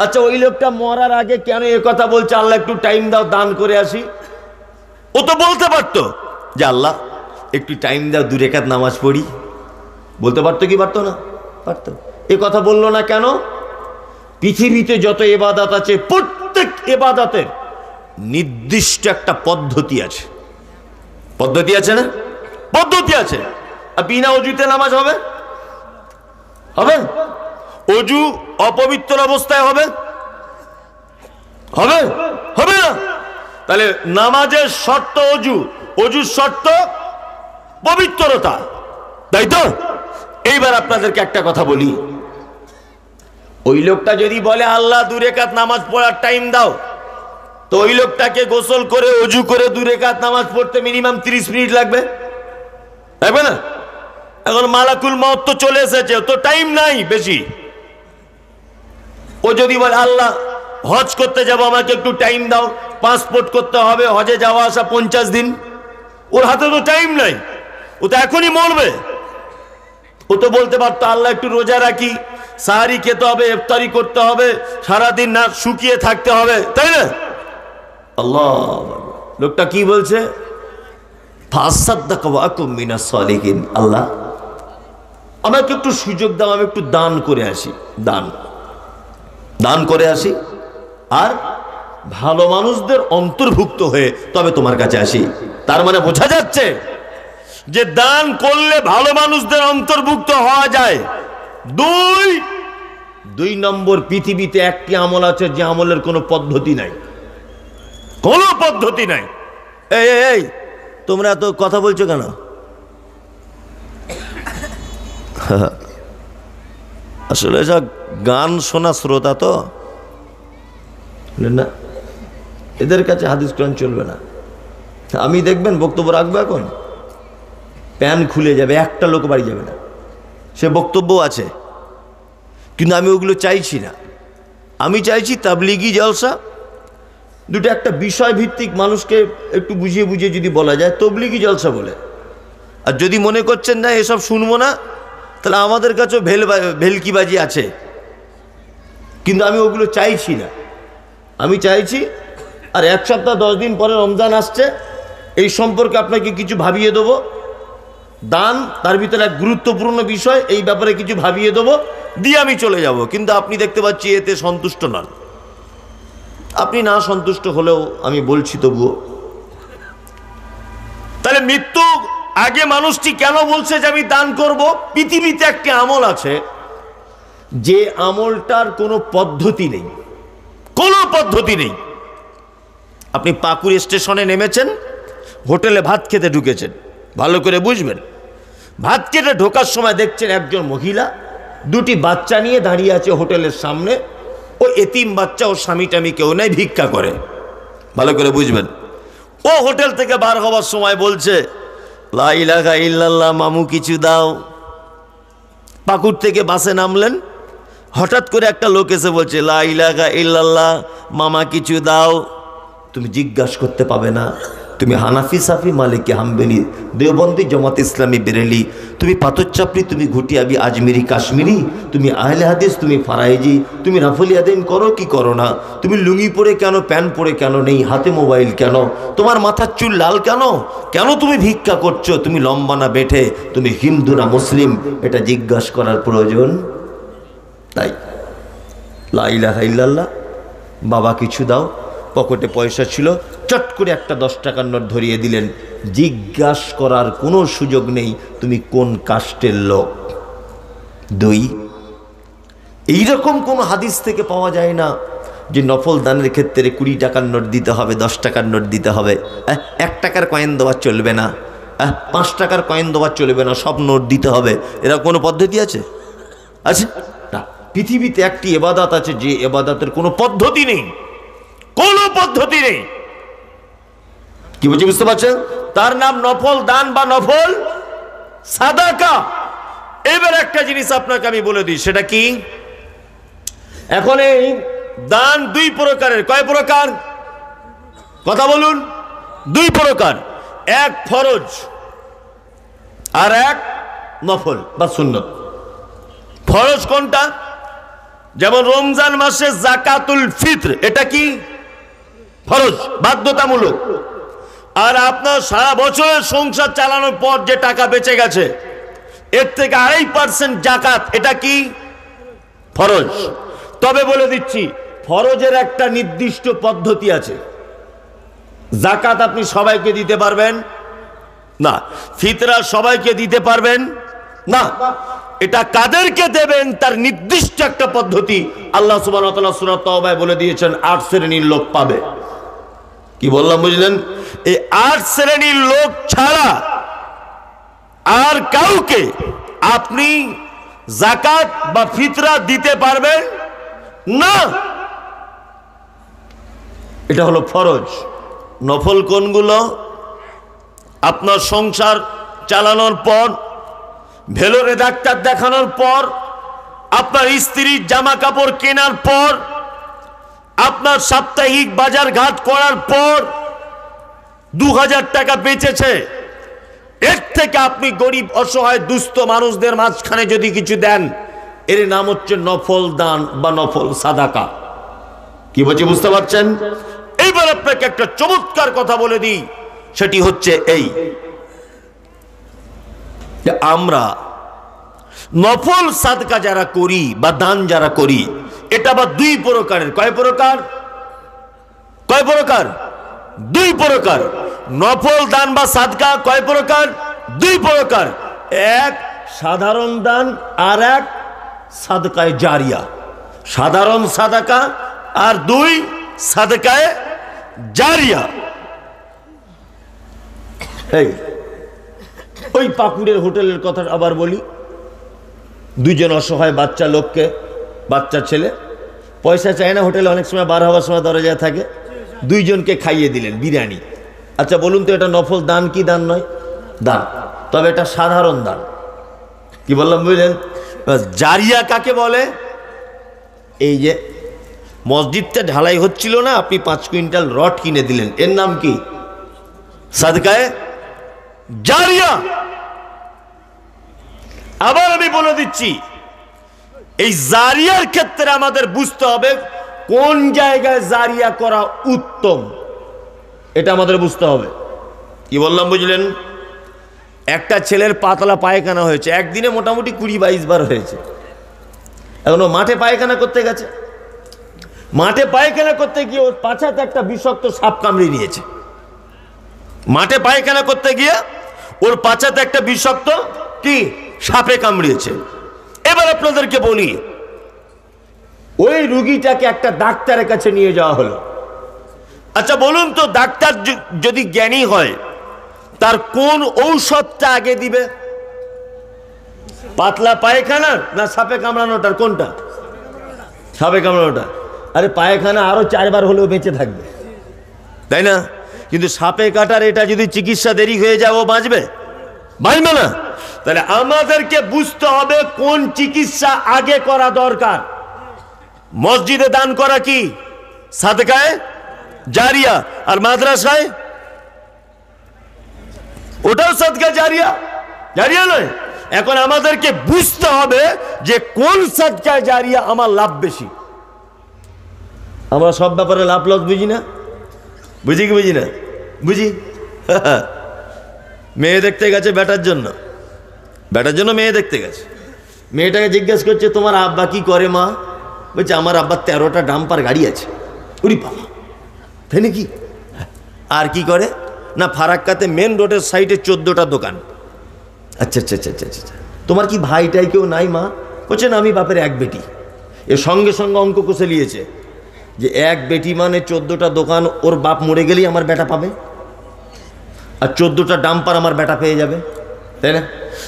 আচ্ছা, ওই লোকটা মরার আগে কেন এ কথা বলছে, আল্লাহ একটু টাইম দাও দান করে আসি? ও তো বলতে পারতো যে আল্লাহ একটু টাইম দাও 2 রাকাত নামাজ পড়ি, বলতে পারতো কি পারতো না? পারতো। এ কথা বললো না কেন? পৃথিবীতে যত ইবাদত আছে প্রত্যেক ইবাদতের নির্দিষ্ট একটা পদ্ধতি আছে। পদ্ধতি আছে না? পদ্ধতি আছে। আর বিনা অজুতে নামাজ হবে? হবে? অজু অপবিত্র অবস্থায় হবে? হবে? হবে না। তাহলে নামাজের শর্ত অজু, অজুর শর্ত পবিত্রতা, তাই তো? এইবার আপনাদেরকে একটা কথা বলি, ওই লোকটা যদি বলে আল্লাহ 2 রাকাত নামাজ পড়ার টাইম দাও, তো ওই লোকটাকে গোসল করে অজু করে 2 রাকাত নামাজ পড়তে মিনিমাম 30 মিনিট লাগবে, লাগবে না? এখন মালাকুল মউত তো চলে এসেছে, তো টাইম নাই বেশি। ও যদি বলে আল্লাহ হজ করতে যাব, আমাকে একটু টাইম দাও, পাসপোর্ট করতে হবে, হজে যাওয়া আসা 50 দিন, ওর হাতে তো টাইম নাই, ও তো এখনই মরবে। ও তো বলতে পারতো আল্লাহ একটু রোজা রাখি, সাহারি খেতে হবে, ইফতারি করতে হবে, সারাদিন না শুকিয়ে থাকতে হবে, তাই না? আল্লাহ, লোকটা কি বলছে? ফাসাদদাকা ওয়া আকুম মিনাস সালিহিন, আল্লাহ আমাকে একটু সুযোগ দাও, আমি একটু দান করে আসি, দান করে আসি, আর ভালো মানুষদের অন্তর্ভুক্ত হয়ে তবে তোমার কাছে আসি। তার মানে বোঝা যাচ্ছে যে দান করলে ভালো মানুষদের অন্তর্ভুক্ত হওয়া যায়। দুই নম্বর, পৃথিবীতে একটি আমল আছে যে আমলের কোনো পদ্ধতি নাই, কোনো পদ্ধতি নাই। এই তোমরা তো কথা বলছো কেন? আসলে যা গান শোনা শ্রোতা তো না, এদের কাছে হাদিস কোরআন চলবে না। আমি দেখবেন বক্তব্য রাখবো, এখন প্যান খুলে যাবে, একটা লোক বাড়ি যাবে না, সে বক্তব্য আছে, কিন্তু আমি ওগুলো চাইছি না। আমি চাইছি তাবলিগি জলসা, দুটো একটা বিষয় ভিত্তিক মানুষকে একটু বুঝিয়ে বুঝিয়ে যদি বলা যায়, তাবলিগি জলসা বলে। আর যদি মনে করছেন না এসব শুনবো না, তাহলে আমাদের কাছেও ভেলকিবাজি আছে, কিন্তু আমি ওগুলো চাইছি না। আমি চাইছি আর 1 সপ্তাহ 10 দিন পরে রমজান আসছে, এই সম্পর্কে আপনাকে কিছু ভাবিয়ে দেবো। দান তার ভিতরে এক গুরুত্বপূর্ণ বিষয়, এই ব্যাপারে কিছু ভাবিয়ে দেবো, দিয়ে আমি চলে যাব। কিন্তু আপনি দেখতে পাচ্ছি এতে সন্তুষ্ট নন। আপনি না সন্তুষ্ট হলেও আমি বলছি তবুও। তাহলে মৃত্যু আগে মানুষটি কেন বলছে যে আমি দান করব? পৃথিবীতে একটি আমল আছে যে আমলটার কোনো পদ্ধতি নেই, কোনো পদ্ধতি নেই। আপনি পাকুড় স্টেশনে নেমেছেন, হোটেলে ভাত খেতে ঢুকেছেন, ভালো করে বুঝবেন। ভাত খেতে ঢোকার সময় দেখছেন একজন মহিলা 2টি বাচ্চা নিয়ে দাঁড়িয়ে আছে হোটেলের সামনে। ও এতিম বাচ্চা, ও স্বামী টামি কেউ নেই, ভিক্ষা করে, ভালো করে বুঝবেন। ও হোটেল থেকে বার হওয়ার সময় বলছে লা ইলাহা ইল্লাল্লাহ, মামু কিছু দাও। পাকুড় থেকে বাসে নামলেন, হঠাৎ করে একটা লোক এসে বলছে লা ইলাহা ইল্লাল্লাহ, মামা কিছু দাও। তুমি জিজ্ঞাসা করতে পাবে না তুমি হানাফি, সাফি, মালিকি, হাম্বলি, দেওবন্দি, জামাত ইসলামী, বেরেলি, তুমি পাথরচাপড়ি, তুমি ঘুটিয়াবি, আজমিরি, কাশ্মীরি, তুমি আহলে হাদিস, তুমি ফারাইজি, তুমি রাফলিয়াদিন করো কি করো না, তুমি লুঙ্গি পরে কেন, প্যান্ট পরে কেন নেই, হাতে মোবাইল কেন, তোমার মাথার চুল লাল কেন, কেন তুমি ভিক্ষা করছো, তুমি লম্বা না বেঠে, তুমি হিন্দু না মুসলিম, এটা জিজ্ঞাসা করার প্রয়োজন তাই। লা ইলাহা ইল্লাল্লাহ, বাবা কিছু দাও। পকেটে পয়সা ছিল, চট করে একটা 10 টাকার নোট ধরিয়ে দিলেন। জিজ্ঞাসা করার কোনো সুযোগ নেই তুমি কোন কাস্টের লোক। 2, এইরকম কোনো হাদিস থেকে পাওয়া যায় না যে নফল দানের ক্ষেত্রে 20 টাকার নোট দিতে হবে, 10 টাকার নোট দিতে হবে, 1 টাকার কয়েন দেওয়া চলবে না, 5 টাকার কয়েন দেওয়া চলবে না, সব নোট দিতে হবে। এরকম কোনো পদ্ধতি আছে? আছে না। পৃথিবীতে একটি ইবাদত আছে যে ইবাদতের কোনো পদ্ধতি নেই, কোনো পদ্ধতি নেই। কি বলছি বুঝতে পারছেন? তার নাম নফল দান বা নফল সাদাকা। এবার একটা জিনিস আপনাকে আমি বলে দিই, সেটা কি? এখন এই দান দুই প্রকারের। কয় প্রকার? কথা বলুন। দুই প্রকার, এক ফরজ আর এক নফল বা সুন্নত। ফরজ কোনটা? যেমন রমজান মাসে যাকাতুল ফিত্র, এটা কি? ফরজ, বাধ্যতামূলক। আর আপনার সারা বছরের সংসার চালানোর পর যে টাকা বেঁচে গেছে এর থেকে 2.5% জাকাত, এটা কি? ফরজ। তবে বলে দিচ্ছি, ফরজের একটা নির্দিষ্ট পদ্ধতি আছে। জাকাত আপনি সবাইকে দিতে পারবেন না, ফিতরা সবাইকে দিতে পারবেন না। এটা কাদেরকে দেবেন তার নির্দিষ্ট একটা পদ্ধতি আল্লাহ সুবহানাহু ওয়া তাআলা সূরা তাওবায় বলে দিয়েছেন, 8 শ্রেণীর লোক পাবে। কি বললাম বুঝলেন? এই 8 শ্রেণীর লোক ছাড়া আর কাউকে আপনি জাকাত বা ফিতরা দিতে পারবেন না। এটা হলো ফরজ। নফল কোনগুলো? আপনার সংসার চালানোর পর, ভেলোরে ডাক্তার দেখানোর পর, আপনার স্ত্রীর জামা কাপড় কেনার পর, আপনার সাপ্তাহিক বাজার ঘাট করার পর 2000 টাকা বেঁচেছে, এর থেকে আপনি গরিব অসহায় দুস্থ মানুষদের মাঝখানে যদি কিছু দেন, এর নাম হচ্ছে নফল দান বা নফল সাদাকা। কি বলছি বুঝতে পারছেন? এইবার আপনাকে একটা চমৎকার কথা বলে দিই, সেটি হচ্ছে এই যে আমরা নফল সাদকা যারা করি বা দান যারা করি, এটা আবার দুই প্রকারের। কয় প্রকার? কয় প্রকার? দুই প্রকার। নফল দান বা সাদকা কয় প্রকার? দুই প্রকার। এক সাধারণ দান আর এক সাদকায়ে জারিয়া। সাধারণ সাদাকা আর দুই সাদকায়ে জারিয়া। এই ওই পাকুড়ের হোটেলের কথা আবার বলি। দুইজন অসহায় বাচ্চা লোককে, বাচ্চা ছেলে পয়সা চায় না, হোটেলে অনেক সময় বার হওয়ার সময় দরজায় থাকে, দুইজনকে খাইয়ে দিলেন বিরিয়ানি। আচ্ছা বলুন তো, এটা নফল দান কি দান নয়? দান। তবে এটা সাধারণ দান। কি বললাম বুঝলেন? জারিয়া কাকে বলে? এই যে মসজিদটা ঢালাই হচ্ছিল না, আপনি 5 কুইন্টাল রড কিনে দিলেন, এর নাম কি? সাদকায়ে জারিয়া। আবার আমি বলে দিচ্ছি, এই জারিয়ার ক্ষেত্রে আমাদের বুঝতে হবে কোন জায়গায় জারিয়া করা উত্তম, এটা আমাদের বুঝতে হবে। কি বললাম বুঝলেন? একটা ছেলের পাতলা পায়খানা হয়েছে, একদিনে মোটামুটি 20-22 বার হয়েছে। এখন ও মাঠে পায়খানা করতে গেছে, মাঠে পায়খানা করতে গিয়ে ওর পাছাতে একটা বিষাক্ত সাপ কামড়ে নিয়েছে। মাঠে পায়খানা করতে গিয়ে ওর পাছাতে একটা বিষাক্ত কি সাপে কামড়িয়েছে। এবার আপনাদেরকে বলি, ওই রুগীটাকে একটা ডাক্তারের কাছে নিয়ে যাওয়া হলো। আচ্ছা বলুন তো, ডাক্তার যদি জ্ঞানী হয় তার কোন ঔষধটা আগে দিবে? পাতলা পায়খানার না সাপে কামড়ানোটার? কোনটা? সাপে কামড়ানোটা। আরে পায়খানা আরো 4 বার হলেও বেঁচে থাকবে, তাই না? কিন্তু সাপে কাটার এটা যদি চিকিৎসা দেরি হয়ে যায়, ও বাঁচবে? বাঁচবে না। তাহলে আমাদেরকে বুঝতে হবে কোন চিকিৎসা আগে করা দরকার। মসজিদে দান করা কি? সাদকায়ে জারিয়া। আর মাদ্রাসায় ওটাও সাদকা জারিয়া, জারিয়া নয়। এখন আমাদেরকে বুঝতে হবে যে কোন সাদকায়ে জারিয়া আমার লাভ বেশি। আমরা সব ব্যাপারে লাভ লস বুঝি না। বুঝি কি বুঝি না? বুঝি। মেয়ে দেখতে গেছে বেটার জন্য, বেটার জন্য মেয়ে দেখতে গেছে। মেয়েটাকে জিজ্ঞেস করছে, তোমার আব্বা কি করে মা? বলছে, আমার আব্বার 13টা ডাম্পার গাড়ি আছে। উরি বাবা, তাই নাকি? আর কি করে না, ফারাক্কাতে মেন রোডের সাইডে 14টা দোকান। আচ্ছা আচ্ছা আচ্ছা আচ্ছা আচ্ছা। তোমার কি ভাইটাই কেউ নাই মা? বলছে না, আমি বাপের এক বেটি। এর সঙ্গে সঙ্গে অঙ্ক কষে নিয়েছে যে এক বেটি মানে 14টা দোকান, ওর বাপ মরে গেলেই আমার বেটা পাবে, আর 14টা ডাম্পার আমার বেটা পেয়ে যাবে, তাই না?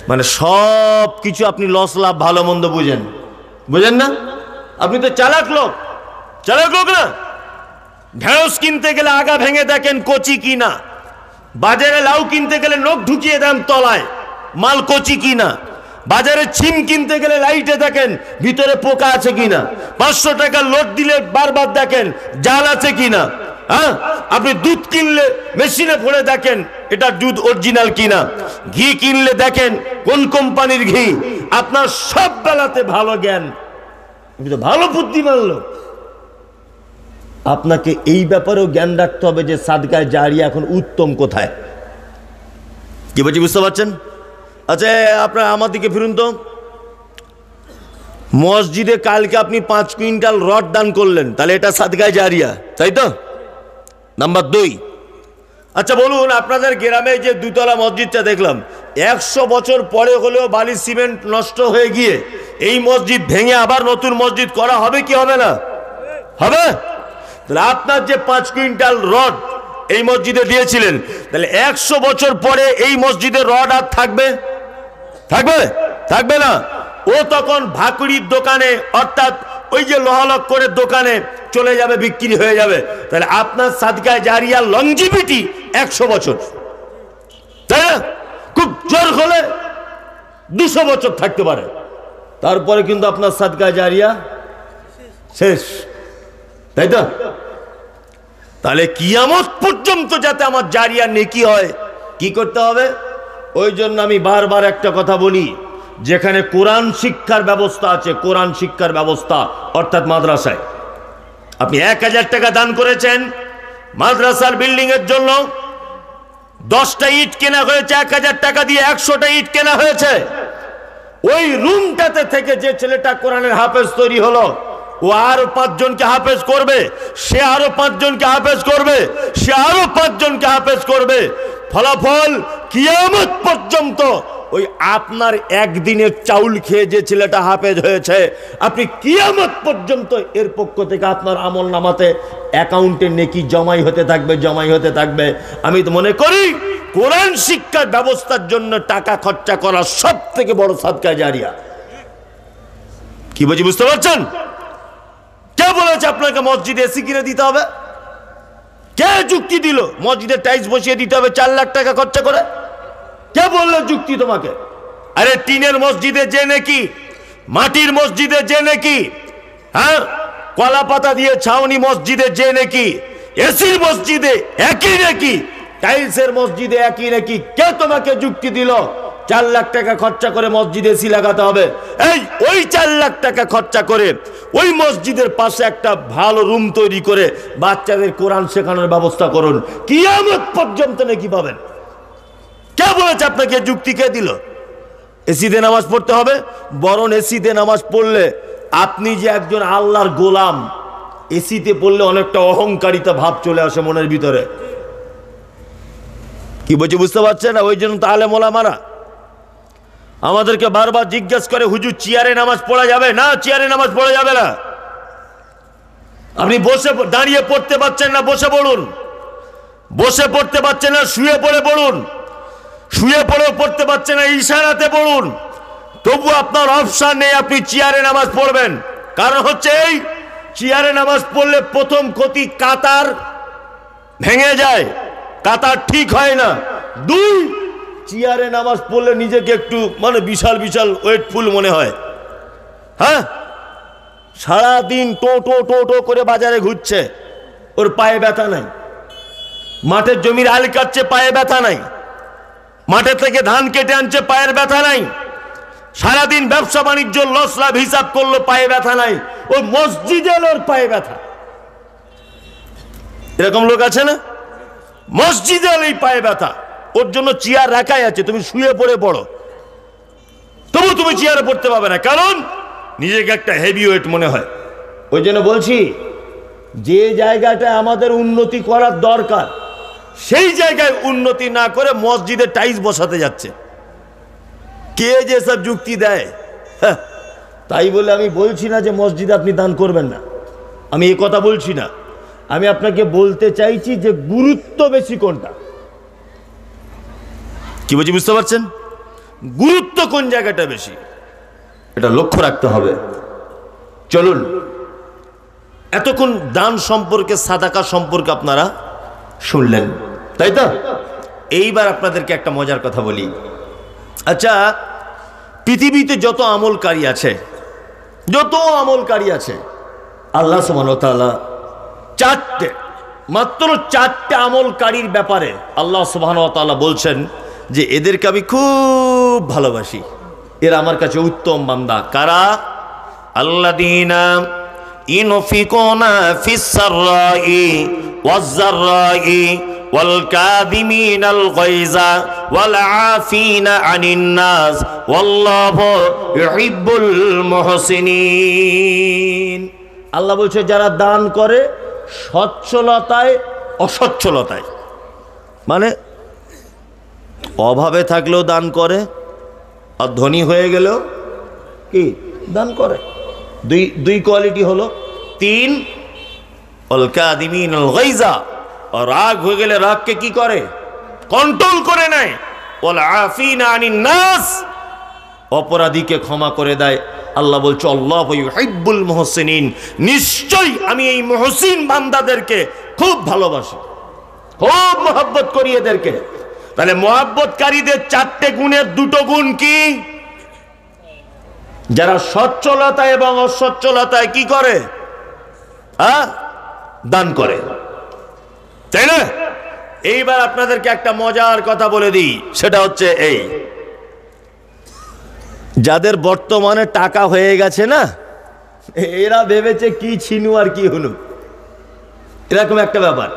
মানে সব কিছু আপনি লস লাভ ভালো মন্দ বুঝেন, বুঝেন না? আপনি তো চালাক লোক, চালাক লোক না। ঢেঁড়স কিনতে গেলে আগা ভেঙে দেখেন কচি কিনা, বাজারে লাউ কিনতে গেলে নখ ঢুকিয়ে দেন তলায় মাল কচি কিনা, বাজারে সিম কিনতে গেলে লাইটে দেখেন ভিতরে পোকা আছে কিনা, 500 টাকার লোড দিলে বারবার দেখেন জাল আছে কিনা। হ্যাঁ, আপনি দুধ কিনলে মেশিনে ভরে দেখেন এটা দুধ অরিজিনাল কিনা, ঘি কিনলে দেখেন কোন কোম্পানির ঘি। আপনার সব বেলাতে ভালো জ্ঞান, ভালো বুদ্ধিমান লোক। আপনাকে এই ব্যাপারেও জ্ঞান রাখতে হবে যে সাদকায়ে জারিয়া এখন উত্তম কোথায়। কি বলছি বুঝতে পারছেন? আচ্ছা, আপনারা আমার দিকে ফিরুন তো। মসজিদে কালকে আপনি 5 কুইন্টাল রড দান করলেন, তাহলে এটা সাদকায়ে জারিয়া, তাই তো? নাম্বার 2, আচ্ছা বলুন, আপনাদের গ্রামে যে 2তলা মসজিদটা দেখলাম, 100 বছর পরে হলেও বালি সিমেন্ট নষ্ট হয়ে গিয়ে এই মসজিদ ভেঙে আবার নতুন মসজিদ করা হবে কি হবে না? হবে। তাহলে আপনার যে 5 কুইন্টাল রড এই মসজিদে দিয়েছিলেন, তাহলে 100 বছর পরে এই মসজিদের রড আর থাকবে? থাকবে? থাকবে না। ও তখন ভাকুড়ির দোকানে, অর্থাৎ ওই যে লোহালক করে দোকানে চলে যাবে, বিক্রি হয়ে যাবে। তাহলে আপনার সাদকায়ে জারিয়া লংজিভিটি 100 বছর, তাই না? খুব জোর হলে 200 বছর থাকতে পারে, তারপরে কিন্তু আপনার সাদকায়ে জারিয়া শেষ, তাই তো? তাহলে কিয়ামত পর্যন্ত যাতে আমার জারিয়া নেকি হয়, কি করতে হবে? ওই জন্য আমি বারবার একটা কথা বলি, যেখানে কোরআন শিক্ষার ব্যবস্থা আছে, কোরআন শিক্ষার ব্যবস্থা অর্থাৎ মাদ্রাসায় আপনি 1000 টাকা দান করেছেন, মাদ্রাসার বিল্ডিং এর জন্য 10টা ইট কেনা হয়েছে, 1000 টাকা দিয়ে 100টা ইট কেনা হয়েছে। ওই রুমটাতে থেকে যে ছেলেটা কোরআনের হাফেজ তৈরি হলো, ও আরো 5 জনকে হাফেজ করবে, সে আরো 5 জনকে হাফেজ করবে, সে আরো 5 জনকে হাফেজ করবে। ফলাফল কিয়ামত পর্যন্ত ওই আপনার একদিনের চাউল খেয়ে যে ছেলেটা হাফেজ হয়েছে, আপনি কিয়ামত পর্যন্ত এর পক্ষ থেকে আপনার আমল নামাতে অ্যাকাউন্টে নেকি জমাই হতে থাকবে, জমাই হতে থাকবে। আমি তো মনে করি কোরআন শিক্ষার ব্যবস্থার জন্য টাকা খরচা করা সব থেকে বড় সাদকায়ে জারিয়া। কি বলছি বুঝতে পারছেন? কে বলেছে আপনাকে মসজিদে এসি কিনে দিতে হবে? কে যুক্তি দিল মসজিদে টাইলস বসিয়ে দিতে হবে 4 লাখ টাকা খরচা করে? কে বললো যুক্তি তোমাকে? আরে টিনের মসজিদে যে নাকি, মাটির মসজিদে যে নাকি, হ্যাঁ, কলা পাতা দিয়ে ছাউনি মসজিদে যে নাকি, এসির মসজিদে একই নাকি, টাইলসের মসজিদে একই নাকি, কে তোমাকে যুক্তি দিল 4 লাখ টাকা খরচা করে মসজিদে এসি লাগাতে হবে? এই ওই 4 লাখ টাকা খরচা করে ওই মসজিদের পাশে একটা ভালো রুম তৈরি করে বাচ্চাদের কোরআন শেখানোর ব্যবস্থা করুন, কিয়ামত পর্যন্ত নাকি পাবেন। কে বলেছে আপনাকে? যুক্তি কে দিল? এসিতে নামাজ পড়তে হবে, বরং এসিতে নামাজ পড়লে আপনি যে একজন আল্লাহর গোলাম, এসিতে পড়লে অনেকটা অহংকারিতা ভাব চলে আসে মনের ভিতরে। কি বলছি বুঝতে পারছেন না? ওই জন্য তো আলেম ওলামারা আমাদেরকে বারবার জিজ্ঞেস করে, হুজুর চেয়ারে নামাজ পড়া যাবে না? চেয়ারে নামাজ পড়া যাবে না। আপনি বসে দাঁড়িয়ে পড়তে পারছেন না, বসে পড়ুন। বসে পড়তে পারছেন না, শুয়ে পড়ে পড়ুন। শুয়ে পড়েও পড়তে পারছেন না, ইশারাতে পড়ুন। তবু আপনার অপশন নেই, আপনি চেয়ারে নামাজ পড়বেন। কারণ হচ্ছে এই চেয়ারে নামাজ পড়লে প্রথম ক্ষতি, কাতার ভেঙে যায়, কাতার ঠিক হয় না। 2, চেয়ারে নামাজ পড়লে নিজেকে একটু মানে বিশাল বিশাল ওয়েটফুল মনে হয়। হ্যাঁ, সারাদিন টো টো টো টো করে বাজারে ঘুরছে, ওর পায়ে ব্যথা নাই। মাঠের জমির আল কাটছে, পায়ে ব্যথা নাই। মাঠে থেকে ধান কেটে আনছে, পায়ের ব্যথা নাই। সারাদিন ব্যবসা বাণিজ্য লস লাভ হিসাব করলো, পায়ে ব্যথা নাই। ও মসজিদে ওর পায়ে ব্যথা। এরকম লোক আছে না? মসজিদে এই পায়ে ব্যথা, ওর জন্য চেয়ার রাখাই আছে, তুমি শুয়ে পড়ে পড়ো, তবু তুমি চেয়ারে পড়তে পারবে না, কারণ নিজেকে একটা হেভি ওয়েট মনে হয়। ওই জন্য বলছি, যে জায়গাটা আমাদের উন্নতি করার দরকার, সেই জায়গায় উন্নতি না করে মসজিদে টাইলস বসাতে যাচ্ছে। কে যে সব যুক্তি দেয়, তাই বলে আমি বলছি না যে মসজিদে আপনি দান করবেন না, আমি এই কথা বলছি না। আমি আপনাকে বলতে চাইছি যে গুরুত্ব বেশি কোনটা। কি বলছি বুঝতে পারছেন? গুরুত্ব কোন জায়গাটা বেশি, এটা লক্ষ্য রাখতে হবে। চলুন, এতক্ষণ দান সম্পর্কে, সাদাকা সম্পর্কে আপনারা শুনলেন, তাই তো? এইবার আপনাদেরকে একটা মজার কথা বলি। আচ্ছা, পৃথিবীতে যত আমলকারী আছে, আল্লাহ সুবহানাহু ওয়া তাআলা মাত্র চারটে আমলকারীর ব্যাপারে আল্লাহ সুবহানাহু ওয়া তাআলা বলছেন যে এদেরকে আমি খুব ভালোবাসি, এরা আমার কাছে উত্তম বান্দা। কারা? আল্লাযীনা ইউনফিকুনা ফিস সাররাই ওয়াজ যাররাই ওয়াল কাযিমিনাল গায়যা ওয়াল আফিনা আনিন নাস ওয়াল্লাহু ইউহিব্বুল মুহসিনিন। আল্লাহ বলছে যারা দান করে সচ্ছলতায় অসচ্ছলতায়, মানে অভাবে থাকলেও দান করে আর ধনী হয়ে গেলেও কি দান করে। দুই কোয়ালিটি হলো। 3 ওয়াল কাযিমিনাল গায়যা, রাগ হয়ে গেলে রাগকে কি করে? কন্ট্রোল করে নেয়। ওয়াল আফিনা আনিন নাস, অপরাধীকে ক্ষমা করে দেয়। আল্লাহ বলছে আল্লাহু ইউহিব্বুল মুহসিনিন, নিশ্চয়ই আমি এই মুহসিন বান্দাদেরকে খুব ভালোবাসি, খুব মহব্বত করি এদেরকে। তাহলে মহব্বতকারীদের 4টে গুণের 2টো গুণ কি? যারা সচ্ছলতা এবং অসচ্ছলতায় কি করে? দান করে, তাই না? এইবার আপনাদেরকে একটা মজার কথা বলে দিই, সেটা হচ্ছে এই, যাদের বর্তমানে টাকা হয়ে গেছে না, এরা ভেবেছে কি ছিনু আর কি হনু, এরকম একটা ব্যাপার।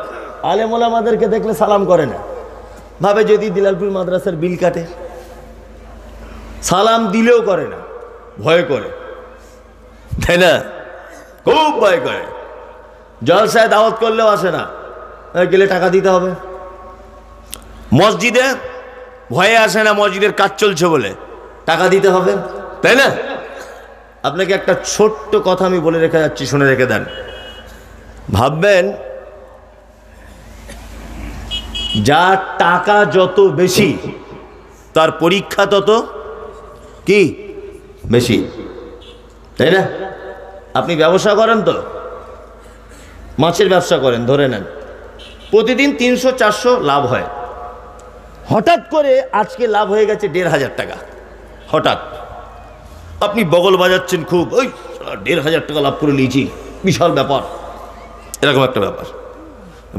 আলেম ওলামাদেরকে দেখলে সালাম করে না, ভাবে যদি দিলালপুর মাদ্রাসার বিল কাটে। সালাম দিলেও করে না, ভয় করে, তাই না? খুব ভয় করে। জলসায় দাওয়াত করলেও আসে না, গেলে টাকা দিতে হবে। মসজিদে ভয়ে আসে না, মসজিদের কাজ চলছে বলে টাকা দিতে হবে, তাই না? আপনাকে একটা ছোট্ট কথা আমি বলে রেখে যাচ্ছি, শুনে রেখে দেন। ভাববেন যার টাকা যত বেশি তার পরীক্ষা তত কি বেশি, তাই না? আপনি ব্যবসা করেন তো, মাছের ব্যবসা করেন, ধরে নেন প্রতিদিন 300-400 লাভ হয়। হঠাৎ করে আজকে লাভ হয়ে গেছে 1,500 টাকা। হঠাৎ আপনি বগল বাজাচ্ছেন খুব, ওই 1,500 টাকা লাভ করে নিয়েছি, বিশাল ব্যাপার, এরকম একটা ব্যাপার।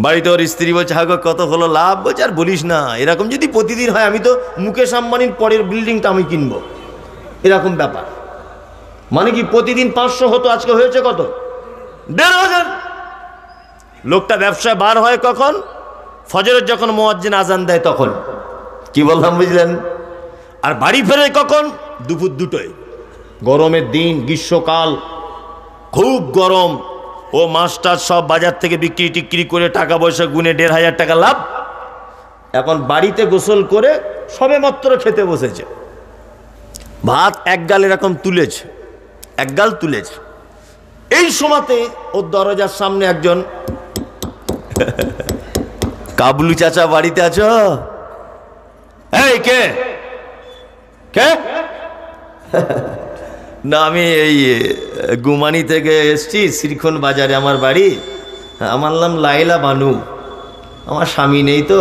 বাড়িতে ওর স্ত্রী বলছে হ্যাঁ কত হলো লাভ? বলছে আর বলিস না, এরকম যদি প্রতিদিন হয় আমি তো মুকেশ আম্বানির পরের বিল্ডিংটা আমি কিনবো, এরকম ব্যাপার। মানে কি প্রতিদিন 500 হতো, আজকে হয়েছে কত? 1,500। লোকটা ব্যবসায় বার হয় কখন? ফজরের যখন মুয়াজ্জিন আজান দেয় তখন। কি বললাম বুঝলেন? আর বাড়ি ফেরে কখন? দুপুর 2টোয়। গরমের দিন, গ্রীষ্মকাল, খুব গরম। ও মাছটার সব বাজার থেকে বিক্রি টিক্রি করে টাকা পয়সা গুনে 1,500 টাকা লাভ। এখন বাড়িতে গোসল করে সবে মাত্র খেতে বসেছে, ভাত এক গাল এরকম তুলেছে, এক গাল তুলেছে। এই সময়তে ওর দরজার সামনে একজন, কাবলু চাচা বাড়িতে আছো? এই কে কে? না আমি এই গুমানি থেকে এসছি, শ্রীক্ষণ বাজারে আমার বাড়ি। আমার নাম লাইলা বানু, আমার স্বামী নেই তো,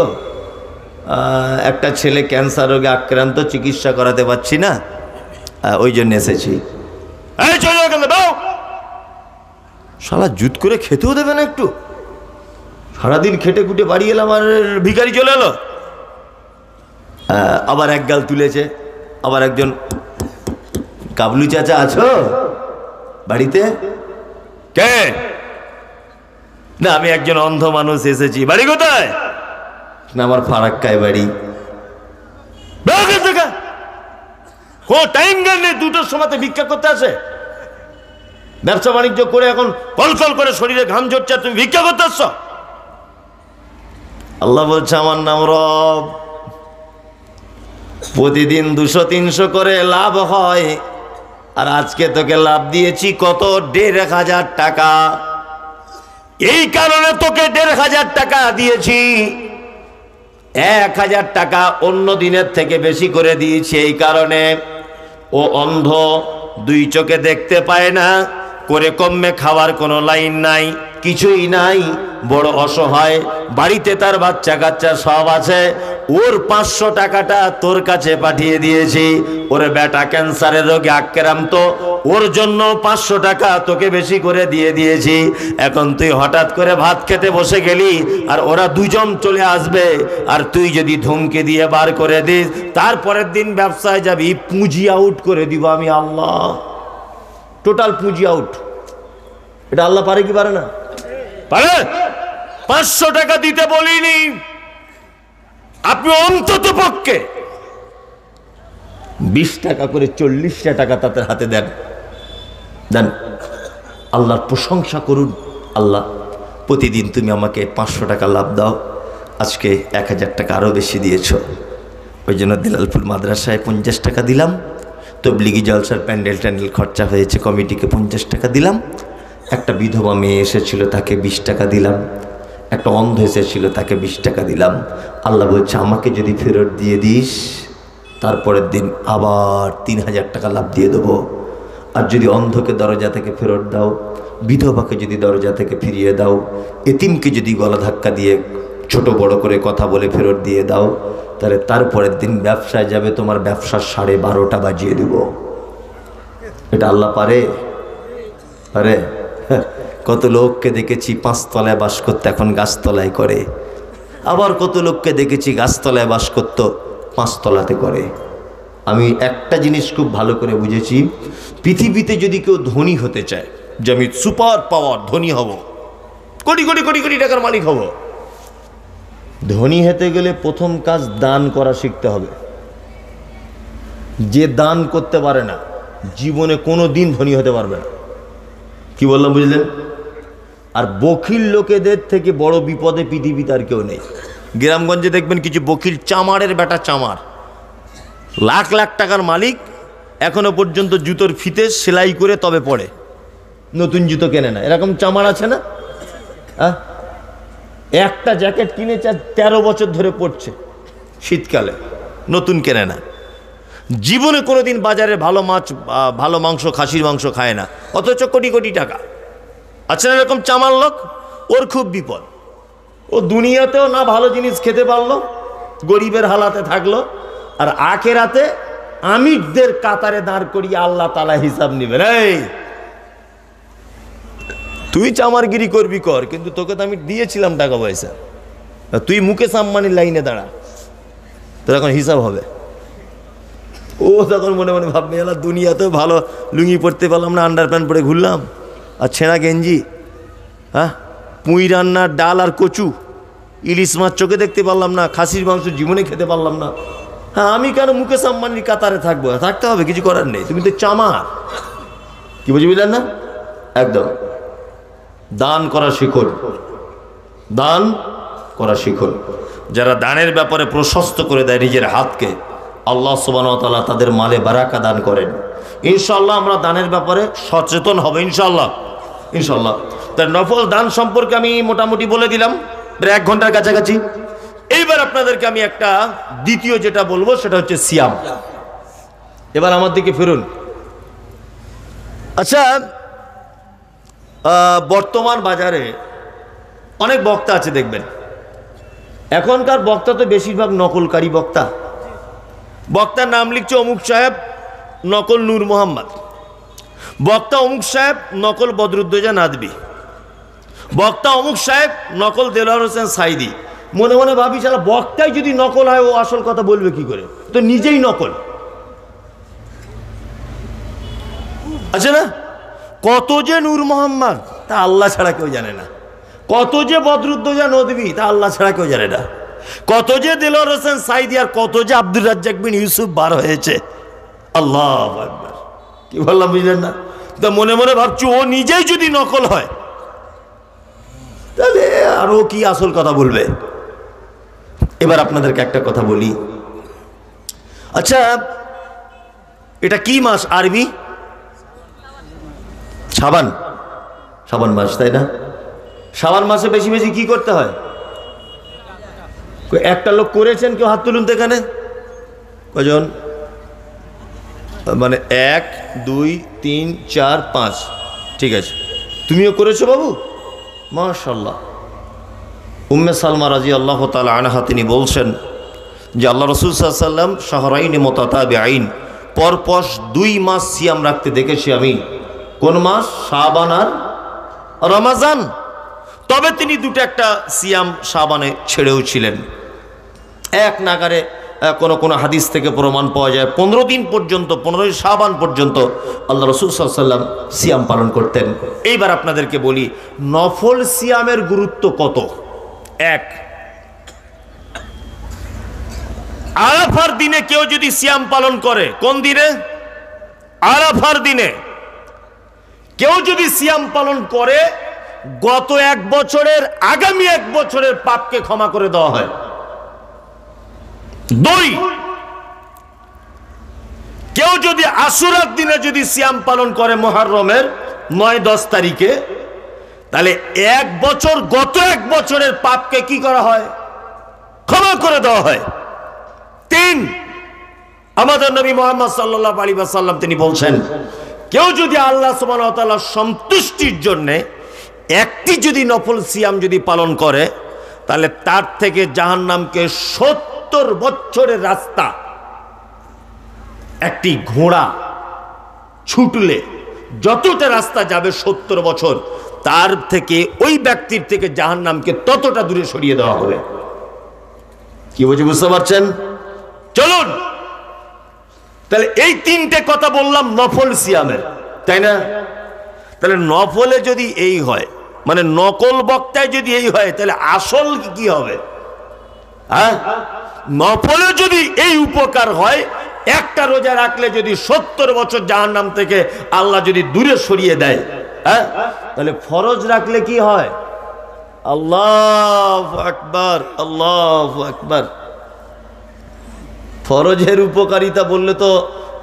একটা ছেলে ক্যান্সার রোগে আক্রান্ত, চিকিৎসা করাতে পারছি না, ওই জন্য এসেছি। শালা জুত করে খেতেও দেবে না একটু? সারাদিন খেটে খুটে বাড়ি এলাম আর ভিখারি চলে এলো। আবার এক গাল তুলেছে। আবার একজন, কাবলু চাচা আছো বাড়িতে? কে? না আমি একজন অন্ধ মানুষ এসেছি। বাড়ি কোথায়? না আমার ফারাক্কায় বাড়ি। টাইম গেল নেই, 2টোর সময়তে ভিক্ষা করতে আসে। ব্যবসা বাণিজ্য করে এখন কলকল করে শরীরে ঘাম ঝরছে, তুমি ভিক্ষা করতে আসছো? আল্লাহ বলছে আমার নাম রব, প্রতিদিন 200-300 করে লাভ হয়, আর আজকে তোকে লাভ দিয়েছি কত? 1,500 টাকা। এই কারণে তোকে 1,500 টাকা দিয়েছি, 1,000 টাকা অন্য দিনের থেকে বেশি করে দিয়েছি। এই কারণে ও অন্ধ, 2 চোখে দেখতে পায় না, করে কমে খাওয়ার কোনো লাইন নাই, কিছুই নাই, বড় অসহায়, বাড়িতে তার বাচ্চা কাচ্চা সব আছে, ওর 500 টাকাটা তোর কাছে পাঠিয়ে দিয়েছি। ওরে বেটা ক্যান্সারের রোগে আক্রান্ত, ওর জন্য 500 টাকা তোকে বেশি করে দিয়ে দিয়েছি। এখন তুই হঠাৎ করে ভাত খেতে বসে গেলি, আর ওরা দুজন চলে আসবে, আর তুই যদি ধমকে দিয়ে বার করে দিস, তারপরের দিন ব্যবসায় যাবি, পুঁজি আউট করে দিব আমি আল্লাহ, টোটাল পুঁজি আউট। এটা আল্লাহ পারে কি পারে না? পারে। 500 টাকা দিতে বলিনি, আপনি অন্তত পক্ষে 20 টাকা করে 40টা টাকা তাদের হাতে দেন, দেন। আল্লাহর প্রশংসা করুন, আল্লাহ প্রতিদিন তুমি আমাকে 500 টাকা লাভ দাও, আজকে 1000 টাকা আরও বেশি দিয়েছ। ওই জন্য দিলালপুর মাদ্রাসায় 50 টাকা দিলাম, তবলিগি জলসার প্যান্ডেল ট্যান্ডেল খরচা হয়েছে, কমিটিকে 50 টাকা দিলাম। একটা বিধবা মেয়ে এসেছিল, তাকে 20 টাকা দিলাম। একটা অন্ধ এসেছিল, তাকে 20 টাকা দিলাম। আল্লাহ বলছে আমাকে যদি ফেরত দিয়ে দিস, তারপরের দিন আবার 3000 টাকা লাভ দিয়ে দেবো। আর যদি অন্ধকে দরজা থেকে ফেরত দাও, বিধবাকে যদি দরজা থেকে ফিরিয়ে দাও, এতিমকে যদি গলা ধাক্কা দিয়ে ছোট বড় করে কথা বলে ফেরত দিয়ে দাও, তাহলে তারপরের দিন ব্যবসায় যাবে, তোমার ব্যবসার 12:30 বাজিয়ে দেব। এটা আল্লাহ পারে? পারে। কত লোককে দেখেছি 5 তলায় বাস করতে, এখন গাছতলায় করে। আবার কত লোককে দেখেছি গাছতলায় বাস করত, 5 তলাতে করে। আমি একটা জিনিস খুব ভালো করে বুঝেছি, পৃথিবীতে যদি কেউ ধনী হতে চায়, যে আমি সুপার পাওয়ার ধনী হব, কোটি কোটি কোটি কোটি টাকার মালিক হব, ধনী হতে গেলে প্রথম কাজ দান করা শিখতে হবে। যে দান করতে পারে না, জীবনে কোনো দিন ধনী হতে পারবে না। কি বললাম বুঝলেন? আর বখিল লোকেদের থেকে বড় বিপদে পৃথিবীতে আর কেউ নেই। গ্রামগঞ্জে দেখবেন কিছু বখিল, চামারের বেটা চামার, লাখ লাখ টাকার মালিক, এখনো পর্যন্ত জুতোর ফিতে সেলাই করে তবে পড়ে, নতুন জুতো কেনে না। এরকম চামার আছে না? একটা জ্যাকেট কিনেছে 13 বছর ধরে পড়ছে, শীতকালে নতুন কেনে না। জীবনে কোনোদিন বাজারে ভালো মাছ, ভালো মাংস, খাসির মাংস খায় না, অথচ কোটি কোটি টাকা। আচ্ছা, এরকম চামার লোক, ওর খুব বিপদ। ও দুনিয়াতেও না ভালো জিনিস খেতে পারলো, গরিবের হালাতে থাকলো, আর আখেরাতে আমিরদের কাতারে দাঁড় করিয়ে আল্লাহ তাআলা হিসাব নেবেন। এই তুই চামারগিরি করবি কর, কিন্তু তোকে তো আমি দিয়েছিলাম টাকা পয়সা, তুই মুকেশ আম্বানির লাইনে দাঁড়া, তোর এখন হিসাব হবে। ও তখন মনে মনে ভাববে, এলা দুনিয়াতেও ভালো লুঙ্গি পরতে পারলাম না, আন্ডার প্যান্ট পরে ঘুরলাম, আর ছেঁড়া গেঞ্জি, পুঁই রান্নার ডাল আর কচু, ইলিশ মাছ চোখে দেখতে পারলাম না, খাসির মাংস জীবনে খেতে পারলাম না। আমি কেন মুকেশ আম্বানির কাতারে থাকবো? থাকতে হবে, কিছু করার নেই, তুমি তো চামার। কি বুঝলেন না? একদম দান করা শিখুন, দান করা শিখুন। যারা দানের ব্যাপারে প্রশস্ত করে দেয় নিজের হাতকে, আল্লাহ সুবহানাহু ওয়া তাআলা তাদের মালে বারাকা দান করেন। ইনশাআল্লাহ আমরা দানের ব্যাপারে সচেতন হব, ইনশাআল্লাহ, ইনশাআল্লাহ। তার নফল দান সম্পর্কে আমি মোটামুটি বলে দিলাম, প্রায় 1 ঘন্টার কাছাকাছি। এইবার আপনাদেরকে আমি একটা দ্বিতীয় যেটা বলবো, সেটা হচ্ছে সিয়াম। এবার আমার দিকে ফিরুন। আচ্ছা, বর্তমান বাজারে অনেক বক্তা আছে দেখবেন, এখনকার বক্তা তো বেশিরভাগ নকলকারী বক্তা। বক্তার নাম লিখছে অমুক সাহেব, নকল নূর মোহাম্মদ। বক্তা অমুক সাহেব, নকল বদরুদ্দোজা নাদবি। বক্তা অমুক সাহেব, নকল দেলোয়ার হোসেন সাইদি। মনে মনে ভাবি, সারা বক্তাই যদি নকল হয়, ও আসল কথা বলবে কি করে? তো নিজেই নকল। আচ্ছা না, কত যে নূর মোহাম্মদ তা আল্লাহ ছাড়া কেউ জানে না, কত যে বদরুদ্দোজা নদবী তা আল্লাহ ছাড়া কেউ জানে না, কত যে দেলোয়ার হোসেন সাইদি আর কত যে আব্দুর রাজ্জাক বিন ইউসুফ বার হয়েছে। আল্লাহু আকবার। কি বললাম বুঝলেন না? তা মনে মনে ভাবছি, ও নিজেই যদি নকল হয়, তাহলে আরো কি আসল কথা বলবে? এবার আপনাদেরকে একটা কথা বলি। আচ্ছা, এটা কি মাস আরবি? শাবান। শাবান মাস, তাই না? শাবান মাসে বেশি বেশি কি করতে হয়? একটা লোক করেছেন, কেউ হাত তুলুন তো এখানে। কজন? মানে 1 2 3 4 5। ঠিক আছে, তুমিও করেছো বাবু, মাশাআল্লাহ। উম্মে সালমা রাদিয়াল্লাহু তাআলা আনহা তিনি বলছেন, যে আল্লাহ রাসূল সাল্লাল্লাহু আলাইহি ওয়াসাল্লাম শাহরাইন মুতাতাবিআইন পরপর 2 মাস সিয়াম রাখতে দেখেছি আমি। কোন মাস? শাবান আর রমাজান। তবে তিনি দুটো একটা সিয়াম শাবানে ছেড়েও ছিলেন। এক নাগারে কোন হাদিস থেকে প্রমাণ পাওয়া যায় 15 দিন পর্যন্ত, 15 শাবান পর্যন্ত আল্লাহ রাসূল সাল্লাল্লাহু আলাইহি ওয়াসাল্লাম সিয়াম পালন করতেন। এইবার আপনাদেরকে বলি নফল সিয়ামের গুরুত্ব কত। এক, আরাফার দিনে কেউ যদি সিয়াম পালন করে, কোন দিনে? আরাফার দিনে কেউ যদি সিয়াম পালন করে, গত 1 বছরের আগামী 1 বছরের পাপকে ক্ষমা করে দেওয়া হয়। 2, কেউ যদি আশুরার দিনে যদি সিয়াম পালন করে মুহররমের 9-10 তারিখে, তাহলে 1 বছর, গত 1 বছরের পাপকে কি করা হয়? ক্ষমা করে দেওয়া হয়। 3, আমাদের নবী মুহাম্মদ সাল্লাল্লাহু আলাইহি ওয়াসাল্লাম তিনি বলছেন, কেউ যদি আল্লাহ সুবহানাহু ওয়া তাআলার সন্তুষ্টির জন্য একটি যদি নফল সিয়াম যদি পালন করে, তাহলে তার থেকে জাহান্নামকে 70 বছরের রাস্তা একটি ঘোড়া ছুটলে যতটা রাস্তা যাবে 70 বছর, তার থেকে ওই ব্যক্তির থেকে জাহান্নামকে ততটা দূরে সরিয়ে দেওয়া হবে। কি বলছি বুঝতে পারছেন? চলুন তাহলে এই 3টে কথা বললাম নফল সিয়ামের, তাই না? তাহলে নফলে যদি এই হয়, মানে নকল বক্তায় যদি এই হয়, তাহলে আসল কি হবে? হ্যাঁ, নফলে যদি এই উপকার হয়, একটা রোজা রাখলে যদি 70 বছর জাহান্নাম থেকে আল্লাহ যদি দূরে সরিয়ে দেয়, হ্যাঁ, তাহলে ফরজ রাখলে কি হয়? আল্লাহু আকবার, আল্লাহু আকবার। ফরজের উপকারিতা বললে তো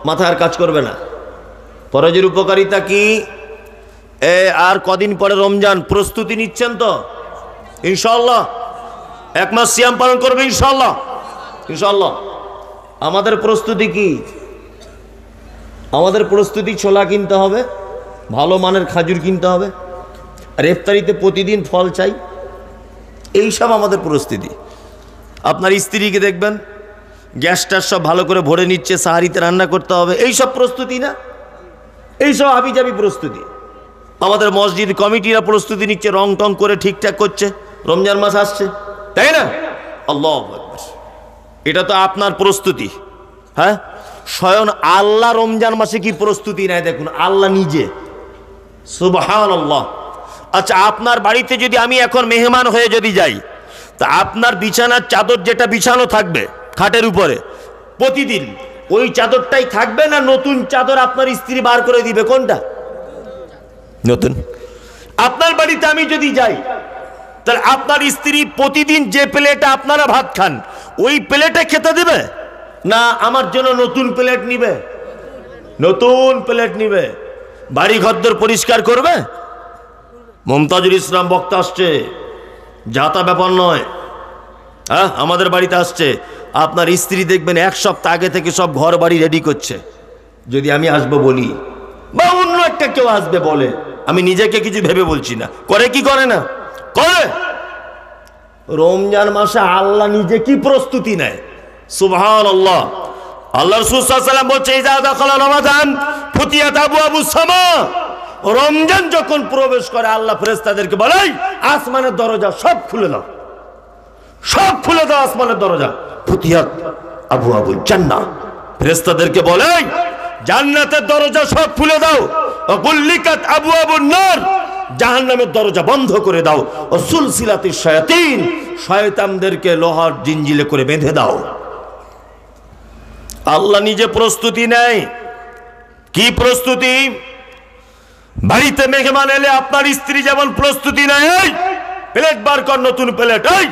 মাথা আর কাজ করবে না। ফরজের উপকারিতা কি? আর কদিন পরে রমজান, প্রস্তুতি নিচ্ছেন তো ইনশাআল্লাহ? 1 মাস সিয়াম পালন করবে ইনশাআল্লাহ? ইনশাআল্লাহ। আমাদের প্রস্তুতি কি? আমাদের প্রস্তুতি ছোলা কিনতে হবে, ভালো মানের খাজুর কিনতে হবে, আর ইফতারিতে প্রতিদিন ফল চাই। এইসব আমাদের প্রস্তুতি। আপনার স্ত্রীকে দেখবেন গ্যাসটা সব ভালো করে ভরে নিচ্ছে, সাহারিতে রান্না করতে হবে, এইসব প্রস্তুতি না? এইসব হাবিজাবি প্রস্তুতি। আমাদের মসজিদ কমিটিরা প্রস্তুতি নিচ্ছে, রং টং করে ঠিকঠাক করছে, রমজান মাস আসছে, তাই না? আল্লাহু আকবার। এটা তো আপনার প্রস্তুতি। হ্যাঁ, স্বয়ং আল্লাহ রমজান মাসে কি প্রস্তুতি নেয় দেখুন, আল্লাহ নিজে। সুবহানাল্লাহ। আচ্ছা, আপনার বাড়িতে যদি আমি এখন মেহমান হয়ে যদি যাই, তা আপনার বিছানার চাদর যেটা বিছানো থাকবে খাটের উপরে প্রতিদিন, ওই চাদরটাই থাকবে না নতুন চাদর আপনার স্ত্রী বার করে দিবে? কোনটা? নতুন। আপনার বাড়িতে আমি যদি যাই, তাহলে আপনার স্ত্রী প্রতিদিন যে প্লেটে আপনারা ভাত খান ওই প্লেটে খেতে দেবে না আমার জন্য নতুন প্লেট নিবে? নতুন প্লেট নিবে। বাড়ি ঘরদোর পরিষ্কার করবে। মুমতাজুল ইসলাম বক্তা আসছে, যাতা ব্যাপার নয়। হ্যাঁ, আমাদের বাড়িতে আসছে, আপনার স্ত্রী দেখবেন 1 সপ্তাহ আগে থেকে সব ঘর বাড়ি রেডি করছে। যদি আমি আসবো বলি, বা অন্য একটা কেউ আসবে বলে, আমি নিজেকে কিছু ভেবে বলছি না, করে কি করে না? করে। রমজান মাসে আল্লাহ নিজে কি প্রস্তুতি নেয়! সুবহানাল্লাহ। আল্লাহ রাসূল সাল্লাল্লাহু আলাইহি ওয়াসাল্লাম বলছে, ইযা দাখালা রমাদান ফুতিহাত আবওয়াবুস সামা। রমজান যখন প্রবেশ করে আল্লাহ ফেরেশতাদেরকে বলে, আসমানের দরজা সব খুলে দাও, সব খুলে দাও আসমানের দরজা। ফুতিহাত আবওয়াবুল জান্নাহ। ফেরেশতাদেরকে বলে, জান্নাতের দরজা সব খুলে দাও। ওয়াগুল্লিকাত আবওয়াবুন নার। জাহান্নামের দরজা বন্ধ করে দাও। ও সুলসিলাতিশ শায়াতিন। শয়তানদেরকে লোহার জিঞ্জিলে করে বেঁধে দাও। আল্লাহ নিজে প্রস্তুতি নেয়। কি প্রস্তুতি? বাড়িতে মেহমান এলে আপনার স্ত্রী যেমন প্রস্তুতি নেয়, এই প্লেট বার কর, নতুন প্লেট, এই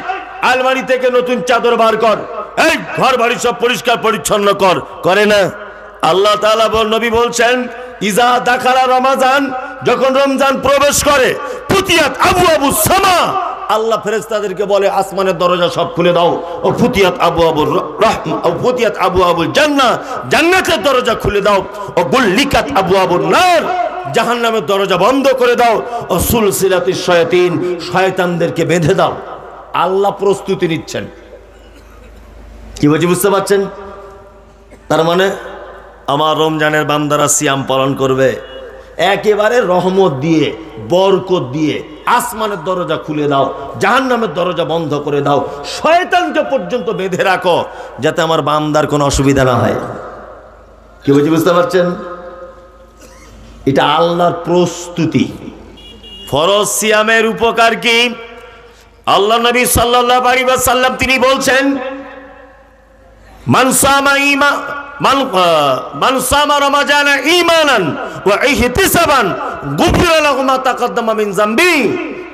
আলমারি থেকে নতুন চাদর বার কর, এই ঘর বাড়ি সব পরিষ্কার পরিচ্ছন্ন কর, করে না? আল্লাহ তাআলা নবী বলছেন, ইজা দাখালা রমাজান, যখন রমজান প্রবেশ করে, ফুতিহাত আবওয়াবুস সামা। আল্লাহ ফেরেশতাদেরকে বলে, আসমানের দরজা সব খুলে দাও। ও ফুতিহাত আবওয়াবুর রাহমা, ও ফুতিহাত আবওয়াবুল জান্নাহ। জান্নাতের দরজা খুলে দাও। ও গুল্লিকাত আবওয়াবুন নার। জাহান্নামের দরজা বন্ধ করে দাও। ও সুলসিলাতিশ শায়াতিন। শয়তানদেরকে বেঁধে দাও। আল্লাহ প্রস্তুতি নিচ্ছেন। কি বলছি বুঝতে পারছেন? তার মানে আমার রমজানের বান্দারা সিয়াম পালন করবে, একেবারে রহমত দিয়ে, বরকত দিয়ে আসমানের দরজা খুলে দাও, জাহান্নামের দরজা বন্ধ করে দাও, শয়তানকে পর্যন্ত বেঁধে রাখো যাতে আমার বান্দার কোনো অসুবিধা না হয়। কি বলছি বুঝতে পারছেন? এটা আল্লাহর প্রস্তুতি। ফরজ সিয়ামের উপকার কি? আল্লাহ নবী সাল্লাল্লাহু আলাইহি ওয়াসাল্লাম তিনি বলছেন, মান সামা রমাজানা ঈমানান ওয়া ইহতিসাবান গুফিরা লাহু মা তাকাদ্দামা মিন যামবি।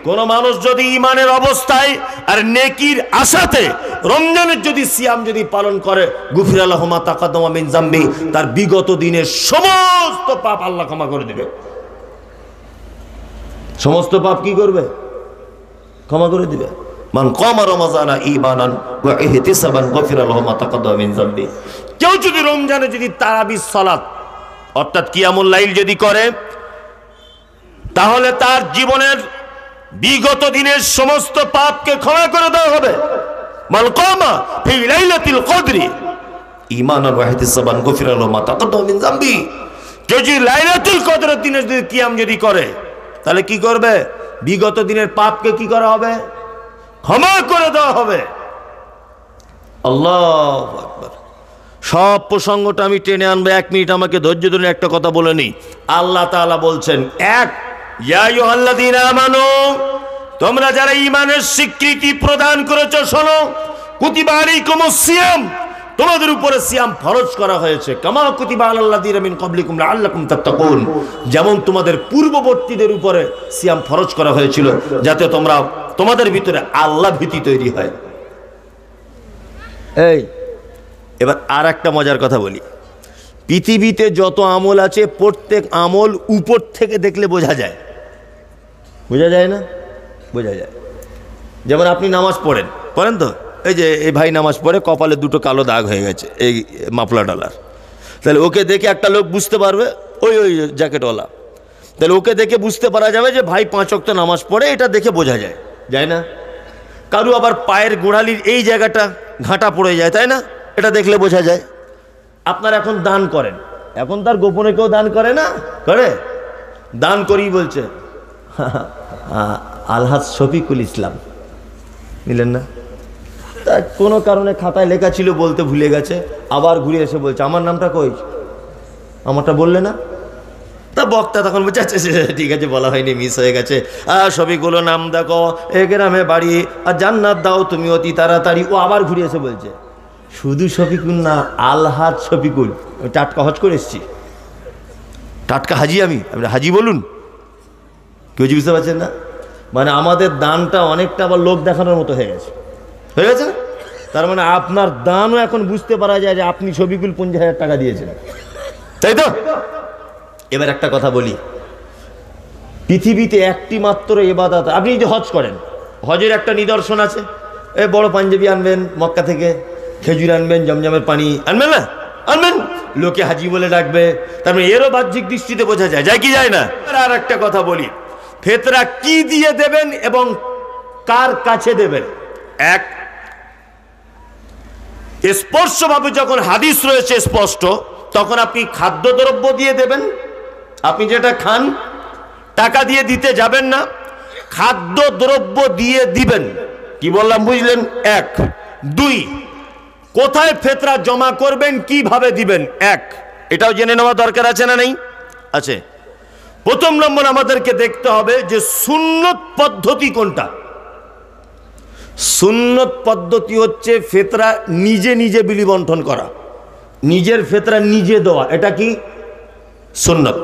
কোন মানুষ যদি ঈমানের অবস্থায় আর নেকির আশাতে রমজানের যদি সিয়াম যদি পালন করে, গুফিরা লাহু মা তাকাদ্দামা মিন যামবি, তার বিগত দিনের সমস্ত পাপ আল্লাহ ক্ষমা করে দেবে। সমস্ত পাপ কি করবে? ক্ষমা করে দিবে। মান কামা রমাজানা ঈমানান ওয়া ইহতিসাবান গুফিরা লাহু মা তাকাদ্দামা মিন যামবি। কেউ যদি রমজানে যদি তারাবির সালাত অর্থাৎ কিয়ামুল লাইল যদি করে, তাহলে তার জীবনের বিগত দিনের সমস্ত পাপকে ক্ষমা করে দেওয়া হবে। মান কামা ফি লাইলাতিল কদরি ঈমানান ওয়া ইহতিসাবান গুফিরা লাহু মা তাকাদ্দামা মিন যামবি। কেউ যদি লাইলাতুল কদরের দিনে যদি কিয়াম যদি করে, তাহলে কি করবে? বিগত দিনের পাপকে কি করা হবে? ক্ষমা করে দেওয়া হবে। আল্লাহু আকবার। সব প্রসঙ্গটা আমি টেনে আনবো, 1 মিনিট আমাকে ধৈর্য ধরে একটা কথা বলে নি। আল্লাহ তাআলা বলছেন, এক, ইয়া আইয়ুহাল্লাযীনা আমানু, তোমরা যারা ঈমানের স্বীকৃতি প্রদান করেছো শোনো, কুতিবা আলাইকুমুস সিয়াম, তোমাদের উপরে সিয়াম ফরজ করা হয়েছে, কামা কুতিবা আলাল্লাযীনা মিন ক্বাবলিকুম লাআল্লাকুম তাত্তাকুন, যেমন তোমাদের পূর্ববর্তীদের উপরে সিয়াম ফরজ করা হয়েছিল যাতে তোমরা তোমাদের ভিতরে আল্লাহ ভীতি তৈরি হয়। এই এবার আর একটা মজার কথা বলি। পৃথিবীতে যত আমল আছে প্রত্যেক আমল উপর থেকে দেখলে বোঝা যায়। বোঝা যায় না? বোঝা যায়। যেমন আপনি নামাজ পড়েন তো, এই যে এই ভাই নামাজ পড়ে কপালে 2টো কালো দাগ হয়ে গেছে এই মাফলা ডালার, তাহলে ওকে দেখে একটা লোক বুঝতে পারবে, ওই জ্যাকেটওয়ালা, তাহলে ওকে দেখে বুঝতে পারা যাবে যে ভাই 5 ওয়াক্ত নামাজ পড়ে, এটা দেখে বোঝা যায়, যায় না? কারু আবার পায়ের গোড়ালির এই জায়গাটা ঘাঁটা পড়ে যায়, তাই না? এটা দেখলে বোঝা যায়। আপনারা এখন দান করেন, এখন তার গোপনে কেউ দান করে না, করে? দান করেই বলছে আলহাজ শফিকুল ইসলাম, নিলেন না? তা কোনো কারণে খাতায় লেখা ছিল, বলতে ভুলে গেছে, আবার ঘুরে এসে বলছে আমার নামটা কই, আমারটা বললে না? তা বক্তা তখন বলছে আচ্ছা ঠিক আছে, বলা হয়নি, মিস হয়ে গেছে। শফিকুল নাম দেখো, এ গ্রামে বাড়ি, আর জান্নাত দাও তুমি অতি তাড়াতাড়ি। ও আবার ঘুরে এসে বলছে শুধু শফিকুল না, আলহাজ শফিকুল। টাটকা হজ করে এসছি, টাটকা হাজি, আমি হাজি বলুন। কেউ বুঝতে পারছেন না? মানে আমাদের দানটা অনেকটা আবার লোক দেখানোর মতো হয়ে গেছে, হয়ে গেছে না? তার মানে আপনার দানও এখন বুঝতে পারা যায় যে আপনি শফিকুল 50,000 টাকা দিয়েছেন, তাই তো? এবার একটা কথা বলি, পৃথিবীতে একটি মাত্র ইবাদত, আপনি যে হজ করেন, হজের একটা নিদর্শন আছে, এই বড় পাঞ্জাবি আনবেন মক্কা থেকে, খেজুর আনবেন, জমজমের পানি আনবেন, না আনবেন, লোকে হাজি বলে ডাকবে, তার মানে এরও বাহ্যিক দৃষ্টিতে বোঝা যায়, যায় কি যায় না? আর একটা কথা বলি, ফিতরা কি দিয়ে দেবেন এবং কার কাছে দেবেন? এক, স্পষ্টভাবে যখন হাদিস রয়েছে স্পষ্ট, তখন আপনি খাদ্যদ্রব্য দিয়ে দেবেন, আপনি যেটা খান টাকা দিয়ে দিতে যাবেন না, খাদ্যদ্রব্য দিয়ে দিবেন। কি বললাম বুঝলেন? এক। দুই, কোথায় ফিতরা জমা করবেন, কিভাবে দিবেন, এক, এটাও জেনে নেওয়া দরকার আছে না নেই? আছে। প্রথম নম্বর আমাদেরকে দেখতে হবে যে সুন্নত পদ্ধতি কোনটা। সুন্নত পদ্ধতি হচ্ছে ফিতরা নিজে নিজে বিলি বন্টন করা, নিজের ফিতরা নিজে দেওয়া, এটা কি সুন্নত।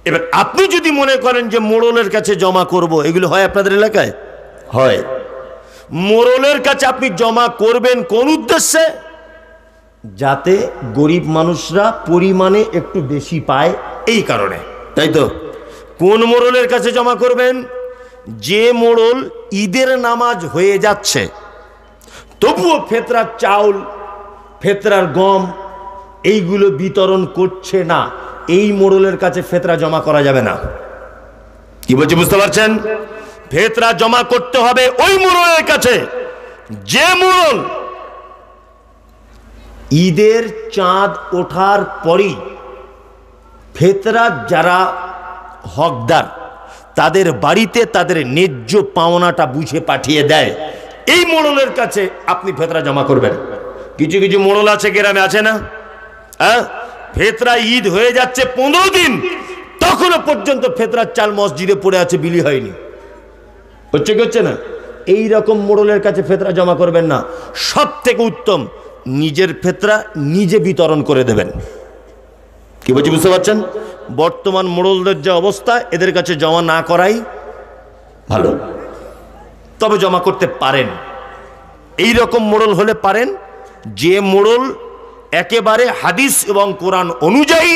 এবার আপনি যদি মনে করেন যে মোড়লের কাছে জমা করব, এগুলো হয় আপনাদের এলাকায়? হয়। মোড়লের কাছে আপনি জমা করবেন কোন উদ্দেশ্যে? যাতে গরিব মানুষরা পরিমাণে একটু বেশি পায়, এই কারণে, তাই তো? কোন মোড়লের কাছে জমা করবেন? যে মোড়ল ঈদের নামাজ হয়ে যাচ্ছে তবুও ফিতরার চাউল, ফিতরার গম এইগুলো বিতরণ করছে না, এই মোড়লের কাছে ফিতরা জমা করা যাবে না। কি বলছি বুঝতে পারছেন? ফিতরা জমা করতে হবে ওই মোড়লের কাছে যে মোড়ল ঈদের চাঁদ ওঠার পরই ফেতরা যারা হকদার তাদের বাড়িতে তাদের ন্যায্য পাওনাটা বুঝে পাঠিয়ে দেয়, এই মোড়লের কাছে আপনি ফেতরা জমা করবেন। কিছু কিছু মোড়ল আছে গ্রামে, আছে না? হ্যাঁ, ফেতরা ঈদ হয়ে যাচ্ছে 15 দিন, তখনও পর্যন্ত ফেতরার চাল মসজিদে পড়ে আছে, বিলি হয়নি। হচ্ছে কি হচ্ছে না? এই রকম মোড়লের কাছে ফেতরা জমা করবেন না। সব থেকে উত্তম নিজের ফেতরা নিজে বিতরণ করে দেবেন। কি বলছি বুঝতে পারছেন? বর্তমান মোড়লদের যে অবস্থা, এদের কাছে জমা না করাই ভালো। তবে জমা করতে পারেন, এই রকম মোড়ল হলে পারেন, যে মোড়ল একেবারে হাদিস এবং কোরআন অনুযায়ী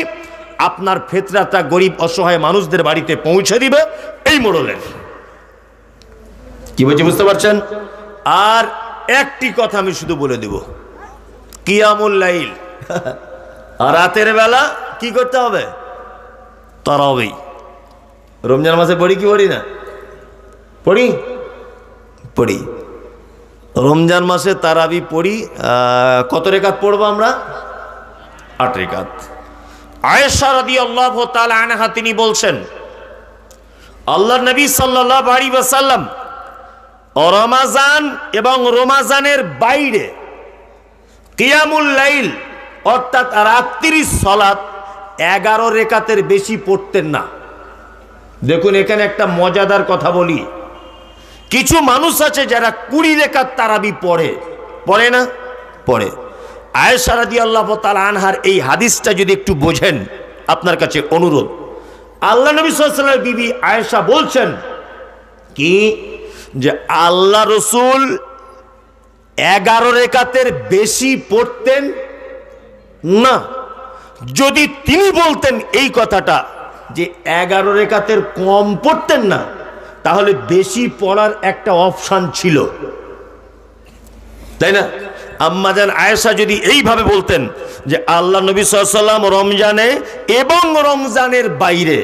আপনার ফেতরাটা গরিব অসহায় মানুষদের বাড়িতে পৌঁছে দিবে, এই মোড়লের। কি বলছি বুঝতে পারছেন? আর একটি কথা আমি শুধু বলে দেব, কিয়ামুল লাইল, রাতের বেলা কি করতে হবে? তারাবি। রমজান মাসে পড়ি কি পড়ি না? পড়ি। রমজান মাসে তারাবি পড়ি। কত রেকাত পড়বো আমরা? 8 রেকাত। আয়েশা রাদিয়াল্লাহু তাআলা আনহা তিনি বলছেন, আল্লাহর নবী সাল্লাল্লাহু আলাইহি ওয়াসাল্লাম রমাজান এবং রমাজানের বাইরে কিয়ামুল লাইল অর্থাৎ রাত্রির সালাত 11 রেকাতের বেশি পড়তেন না। দেখুন, এখানে একটা মজাদার কথা বলি। কিছু মানুষ আছে যারা 20 রেকাত তারাবি পড়ে না? পড়ে। আয়েশা রাদিয়াল্লাহু তাআলা আনহার এই হাদিসটা যদি একটু বোঝেন, আপনার কাছে অনুরোধ। আল্লাহ নবী সাল্লাল্লাহু আলাইহি ওয়াসাল্লাম বিবি আয়েশা বলছেন কি, যে আল্লাহ রসুল 11 রেকাতের বেশি পড়তেন না। যদি তিনি বলতেন এই কথাটা যে 11 রেকাতের কম পড়তেন না, তাহলে বেশি পড়ার একটা অপশন ছিল, তাই না? আম্মাজান আয়েশা যদি এইভাবে বলতেন যে আল্লাহ নবী সাল্লাল্লাহু আলাইহি ওয়াসাল্লাম রমজানে এবং রমজানের বাইরে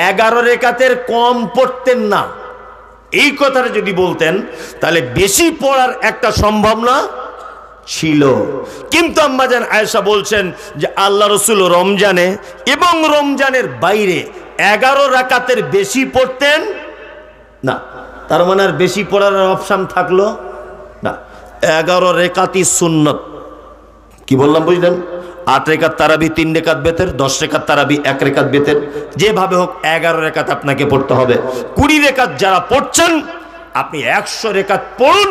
11 রেকাতের কম পড়তেন না, এই কথাটা যদি বলতেন, তাহলে বেশি পড়ার একটা সম্ভাবনা ছিল। কিন্তু আম্মাজান আয়েশা বলছেন যে আল্লাহ রসুল রমজানে এবং রমজানের বাইরে 11 রাকাতের বেশি পড়তেন না। তার মানে আর বেশি পড়ার অপশন থাকলো না। 11 রেকাতই সুন্নত। কি বললাম বুঝলেন? 8 রেকাত তারাবি 3 রেকাত বেতের, 10 রেকাত তারাবি 1 রেকাত বেতের, যেভাবে হোক 11 রেকাত আপনাকে পড়তে হবে। 20 রেকাত যারা পড়ছেন, আপনি 100 রেকাত পড়ুন,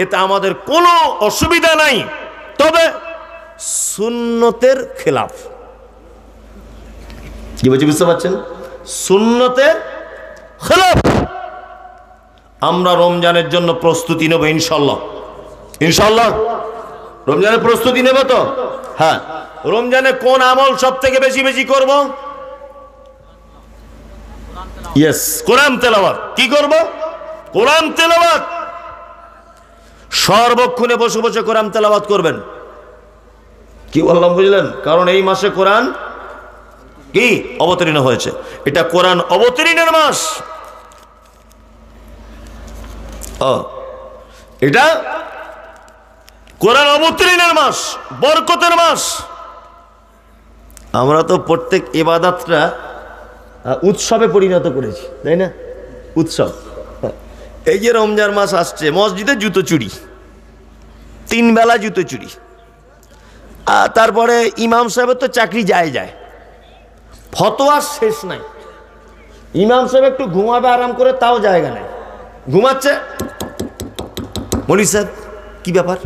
এতে আমাদের কোনো অসুবিধা নাই। তবে সুন্নতের খেলাফ। কি বলছি বুঝতে পারছেন? সুন্নতের খেলাফ। আমরা রমজানের জন্য প্রস্তুতি নেব ইনশাল্লাহ। ইনশাল্লাহ রমজানের প্রস্তুতি নেব তো? হ্যাঁ। রমজানে কোন আমল সব থেকে বেশি বেশি করব? ইয়েস, কোরআন তেলাওয়াত। কি করব? কোরআন তেলাওয়াত। সর্বক্ষণে বসে বসে কোরআন তেলাওয়াত করবেন। কি বললাম বুঝলেন? কারণ এই মাসে কোরআন কি অবতীর্ণ হয়েছে, এটা কোরআন অবতীর্ণের মাস। এটা কোরআন অবতীর্ণের মাস, বরকতের মাস। আমরা তো প্রত্যেক ইবাদতটা উৎসবে পরিণত করেছি, তাই না? উৎসব। এই যে রমজান মাস আসছে, মসজিদে জুতো চুরি, 3 বেলা জুতো চুরি। আর তারপরে ইমাম সাহেবের তো চাকরি যায়, ফতোয়ার শেষ নাই। ইমাম সাহেব একটু ঘুমাবে আরাম করে, তাও জায়গা নেই, ঘুমাচ্ছে। মৌলভী সাহেব কি ব্যাপার?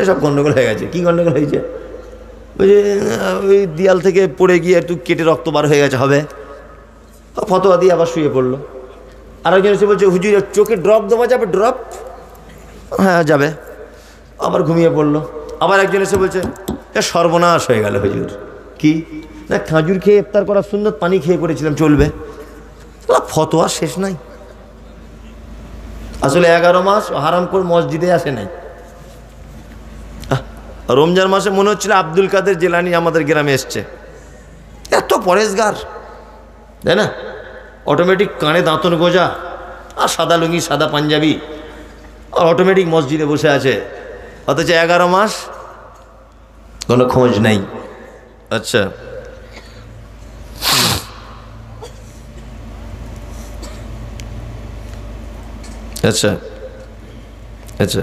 সব গন্ডগোল হয়ে গেছে। কি গন্ডগোল হয়েছে? ওই যে ওই দেয়াল থেকে পড়ে গিয়ে একটু কেটে রক্ত বার হয়ে গেছে, হবে। ফতোয়া দিয়ে আবার শুয়ে পড়লো। আরেকজন এসে বলছে, হুজুর চোখে ড্রপ দেওয়া যাবে? ড্রপ? হ্যাঁ যাবে। আবার ঘুমিয়ে পড়লো। আবার একজন এসে বলছে, সর্বনাশ হয়ে গেল হুজুর। কি না, খাজুর খেয়ে ইফতার করার সুন্নত, পানি খেয়ে করেছিলাম, চলবে? ফতোয়া শেষ নাই। আসলে 11 মাস হারাম করে মসজিদে আসে নাই। রমজান মাসে মনে হচ্ছিল আব্দুল কাদের জিলানী আমাদের গ্রামে এসছে, এত পরেশগার, তাই না? অটোমেটিক কানে দাঁতন গোজা আর সাদা লুঙ্গি, সাদা পাঞ্জাবি, আর অটোমেটিক মসজিদে বসে আছে। অথচ 11 মাস কোনো খোঁজ নাই। আচ্ছা, আচ্ছা, আচ্ছা,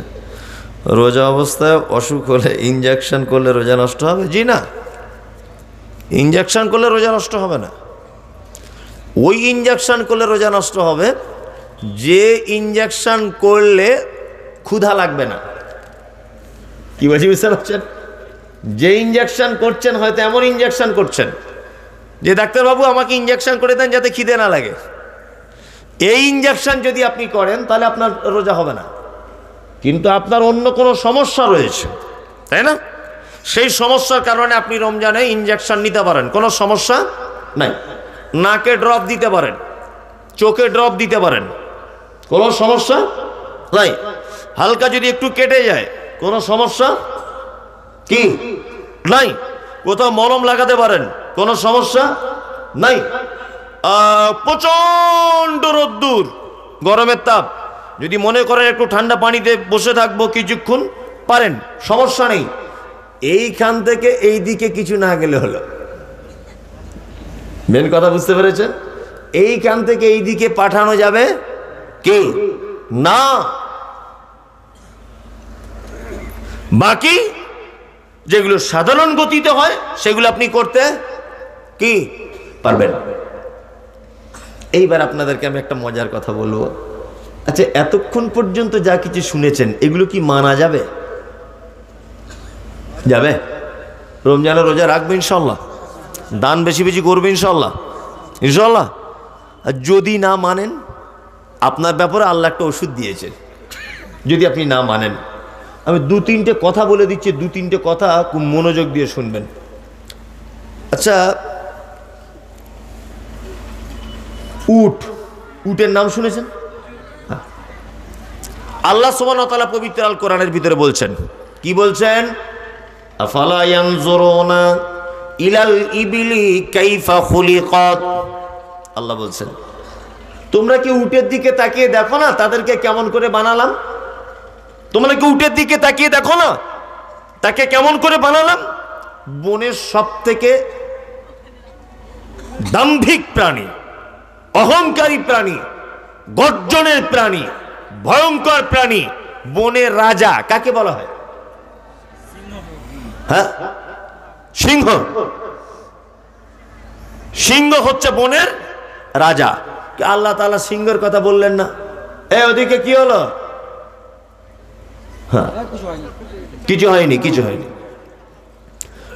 রোজা অবস্থায় অসুখ হলে ইনজেকশন করলে রোজা নষ্ট হবে? জি না, ইনজেকশন করলে রোজা নষ্ট হবে না। ওই ইনজেকশন করলে রোজা নষ্ট হবে যে ইনজেকশন করলে ক্ষুধা লাগবে না। কি বলছি বুঝতে পারছেন? যে ইনজেকশন করছেন, হয়তো এমন ইনজেকশন করছেন যে ডাক্তারবাবু আমাকে ইনজেকশন করে দেন যাতে খিদে না লাগে, এই ইনজেকশন যদি আপনি করেন তাহলে আপনার রোজা হবে না। কিন্তু আপনার অন্য কোনো সমস্যা রয়েছে, তাই না? সেই সমস্যার কারণে আপনি রমজানে ইনজেকশন নিতে পারেন, কোনো সমস্যা নাই। নাকে ড্রপ দিতে পারেন, চোখে ড্রপ দিতে পারেন, কোনো সমস্যা নাই। হালকা যদি একটু কেটে যায়, কোনো সমস্যা কি নাই। কোথাও মলম লাগাতে পারেন, কোনো সমস্যা নাই। প্রচন্ড রোদ্দুর, গরমের তাপ, যদি মনে করেন একটু ঠান্ডা পানিতে বসে থাকবো কিছুক্ষণ, পারেন, সমস্যা নেই। এইখান থেকে এই দিকে কিছু না গেলে হলো। মেন কথা বুঝতে পেরেছেন? এইখান থেকে এই দিকে পাঠানো যাবে কি না। বাকি যেগুলো সাধারণ গতিতে হয় সেগুলো আপনি করতে কি পারবেন। এইবার আপনাদেরকে আমি একটা মজার কথা বলবো। আচ্ছা, এতক্ষণ পর্যন্ত যা কিছু শুনেছেন এগুলো কি মানা যাবে? যাবে? রমজানে রোজা রাখবে ইনশাল্লাহ, দান বেশি বেশি করবে ইনশাল্লাহ, ইনশাল্লাহ। আর যদি না মানেন, আপনার ব্যাপারে আল্লাহ একটা ওষুধ দিয়েছে। যদি আপনি না মানেন, আমি দু তিনটে কথা বলে দিচ্ছি, দু তিনটে কথা খুব মনোযোগ দিয়ে শুনবেন। আচ্ছা, উটের নাম শুনেছেন? আল্লাহ সুবহানাহু ওয়া তাআলা পবিত্র আল কোরআনের ভিতরে বলছেন, কি বলছেন? আফালা ইয়ানজুরুনা ইলাল ইবিলি কাইফা খুলিকাত। আল্লাহ বলছেন, তোমরা কি উটের দিকে তাকিয়ে দেখো না তাদেরকে কেমন করে বানালাম? তোমরা কি উটের দিকে তাকিয়ে দেখো না তাকে কেমন করে বানালাম? বনের সব থেকে দাম্ভিক প্রাণী, অহংকারী প্রাণী, গর্জনের প্রাণী, ভয়ঙ্কর প্রাণী, বনের রাজা কাকে বলা হয়? হ্যাঁ, সিংহ। সিংহ হচ্ছে বনের রাজা। আল্লাহ তাআলা সিংহের কথা বললেন না? ওদিকে কি হলো? হ্যাঁ, কিছু হয়নি, কিছু হয়নি,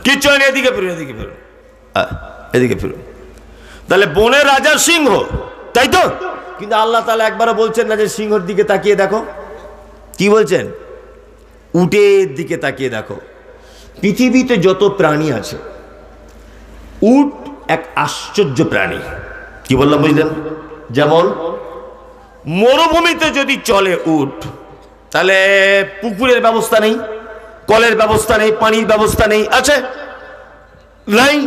কিছু হয়নি। এদিকে ফিরুন, এদিকে ফিরুন, এদিকে ফিরুন। তাহলে বনের রাজা সিংহ, তাই তো? কিন্তু আল্লাহ তাআলা একবারও বলছেন না যে সিংহের দিকে তাকিয়ে দেখো। কি বলছেন? উটের দিকে তাকিয়ে দেখো। পৃথিবীতে যত প্রাণী আছে, উট এক আশ্চর্য প্রাণী। কি বললাম বুঝলেন? যেমন মরুভূমিতে যদি চলে উট, তাহলে পুকুরের ব্যবস্থা নেই, কলের ব্যবস্থা নেই, পানির ব্যবস্থা নেই, আছে নাই?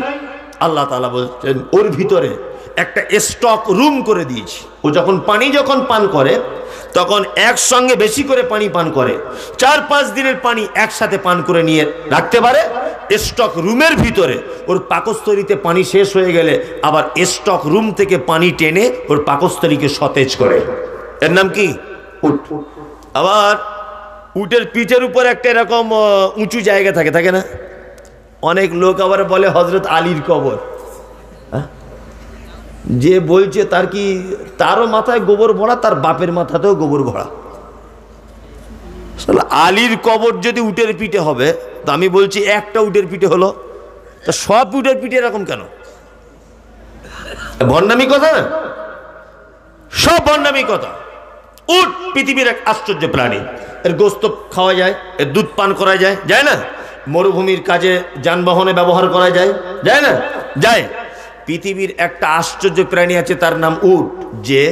আল্লাহ তাআলা বলছেন ওর ভিতরে একটা স্টক রুম করে দিয়েছি। ও যখন পানি পান করে তখন একসঙ্গে বেশি করে পানি পান করে, 4-5 দিনের পানি একসাথে পান করে নিয়ে রাখতে পারে স্টক রুমের ভিতরে। ওর পাকস্থলীতে পানি শেষ হয়ে গেলে আবার স্টক রুম থেকে পানি টেনে ওর পাকস্থলীকে সতেজ করে। এর নাম কি? উট। আবার উটের পিঠের উপর একটা এরকম উঁচু জায়গা থাকে, থাকে না? অনেক লোক আবার বলে হযরত আলীর কবর। যে বলছে তার কি, তারও মাথায় গোবর ভরা, তার বাপের মাথাতেও গোবর ভরা। আলীর কবর যদি উটের পিঠে হবে, তো আমি বলছি একটা উটের পিঠে হলো, তা সব উটের পিঠে এরকম কেন? ভণ্ডামি কথা না, সব ভণ্ডামি কথা। উট পৃথিবীর এক আশ্চর্য প্রাণী। এর গোস্ত খাওয়া যায়, এর দুধ পান করা যায়, যায় না? মরুভূমির কাজে যানবাহনে ব্যবহার করা যায়, যায় না? যায়। পৃথিবীর একটা আশ্চর্য প্রাণী আছে, তার নাম উট, যে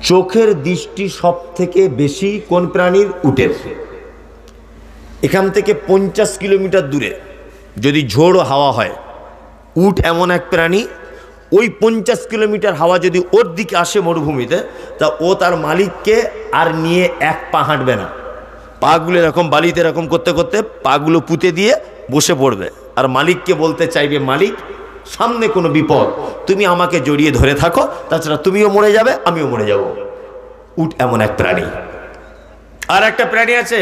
চোখের দৃষ্টি সব থেকে বেশি কোন প্রাণীর? উটের। এখান থেকে 50 কিলোমিটার দূরে যদি ঝোড়ো হাওয়া হয়, উট এমন এক প্রাণী, ওই 50 কিলোমিটার হাওয়া যদি ওর দিকে আসে মরুভূমিতে, তা ও তার মালিককে আর নিয়ে এক পা হাঁটবে না, পাগুলো এরকম বালিতে এরকম করতে করতে পাগুলো পুঁতে দিয়ে বসে পড়বে, আর মালিককে বলতে চাইবে, মালিক সামনে কোনো বিপদ, তুমি আমাকে জড়িয়ে ধরে থাকো, তাছাড়া তুমিও মরে যাবে, আমিও মরে যাব। উট এমন এক প্রাণী। আর একটা প্রাণী আছে,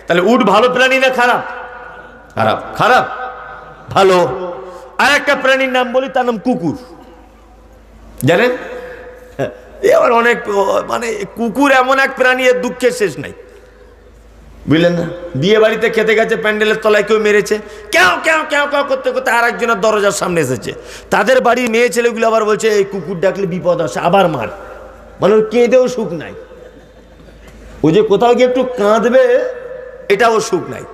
তাহলে উট ভালো প্রাণী না খারাপ? খারাপ। খারাপ? ভালো। আর একটা প্রাণীর নাম বলি, তার নাম কুকুর। জানেন, এবার অনেক মানে কুকুর এমন এক প্রাণী, এর দুঃখের শেষ নাই, বুঝলেন না? বিয়ে বাড়িতে খেতে গেছে, প্যান্ডেলের তলায় কেউ মেরেছে, কেউ কেউ কেউ কেউ করতে করতে আর একজনের দরজার সামনে এসেছে। তাদের বাড়ির মেয়ে ছেলেগুলো আবার বলছে, এই কুকুর ডাকলে বিপদ আসে, আবার মার। মানে ওর কেঁদেও সুখ নাই, ও যে কোথাও গিয়ে একটু কাঁদবে এটাও সুখ নাই।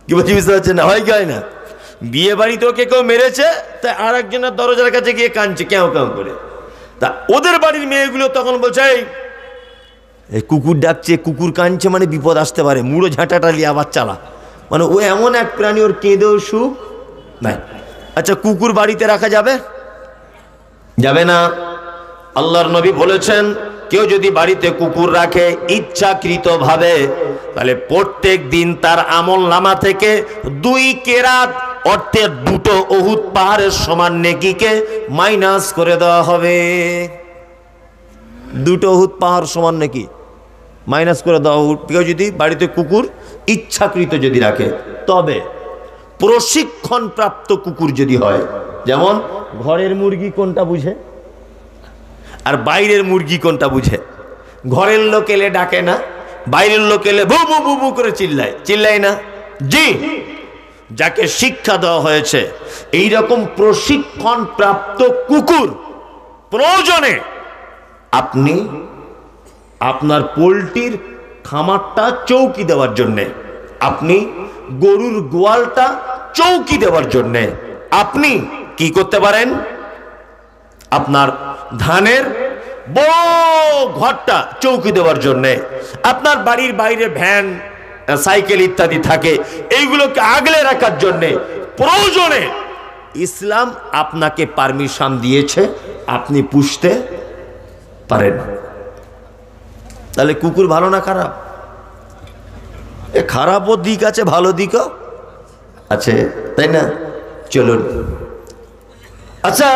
কি বলছি বুঝতে পারছেন না? হয় কি হয় না? বিয়ে বাড়িতে ওকে কেউ মেরেছে, তাই আর একজনের দরজার কাছে গিয়ে কাঁদছে কেউ কেউ করে। তা ওদের বাড়ির মেয়েগুলো তখন বলছে, এই কুকুর ডাকছে, কুকুর কাঁদছে, মানে বিপদ আসতে পারে, মুড়ো ঝাঁটাটা নিয়ে আবার চালা। মানে ও এমন এক প্রাণী, ওর কেঁদেও সুখ নাই। আচ্ছা, কুকুর বাড়িতে রাখা যাবে? যাবে না। আল্লাহর নবী বলেছেন, কেউ যদি বাড়িতে কুকুর রাখে ইচ্ছাকৃত ভাবে, তাহলে প্রত্যেক দিন তার আমল নামা থেকে 2 কেরাত অর্থের 2 উহুদ পাহাড়ের সমান নেকিকে মাইনাস করে দেওয়া হবে। 2 উহুদ পাহাড় সমান নেকি মাইনাস করে দেওয়া। কেউ যদি বাড়িতে কুকুর ইচ্ছাকৃত যদি রাখে, তবে প্রশিক্ষণ প্রাপ্ত কুকুর যদি হয়, যেমন ঘরের মুরগি কোনটা বুঝে আর বাইরের মুরগি কোনটা বুঝে। ঘরের লোক এলে ডাকে না, বাইরের লোক এলে বু বু বু বু করে চিল্লায়, চিল্লায় না? জি, যাকে শিক্ষা দেওয়া হয়েছে এইরকম প্রশিক্ষণ প্রাপ্ত কুকুর প্রয়োজনে আপনি আপনার পোল্ট্রির খামারটা চৌকি দেওয়ার জন্যে, আপনি গরুর গোয়ালটা চৌকি দেওয়ার জন্যে, আপনি কি করতে পারেন, আপনার ধানের বড় ঘরটা চৌকি দেওয়ার জন্যে, আপনার বাড়ির বাইরে ভ্যান সাইকেল ইত্যাদি থাকে, এইগুলোকে আগলে রাখার জন্যে প্রয়োজনে ইসলাম আপনাকে পারমিশন দিয়েছে, আপনি পুষতে পারেন। তাহলে কুকুর ভালো না খারাপ? খারাপও দিক আছে, ভালো দিকও আছে, তাই না? চলুন। আচ্ছা,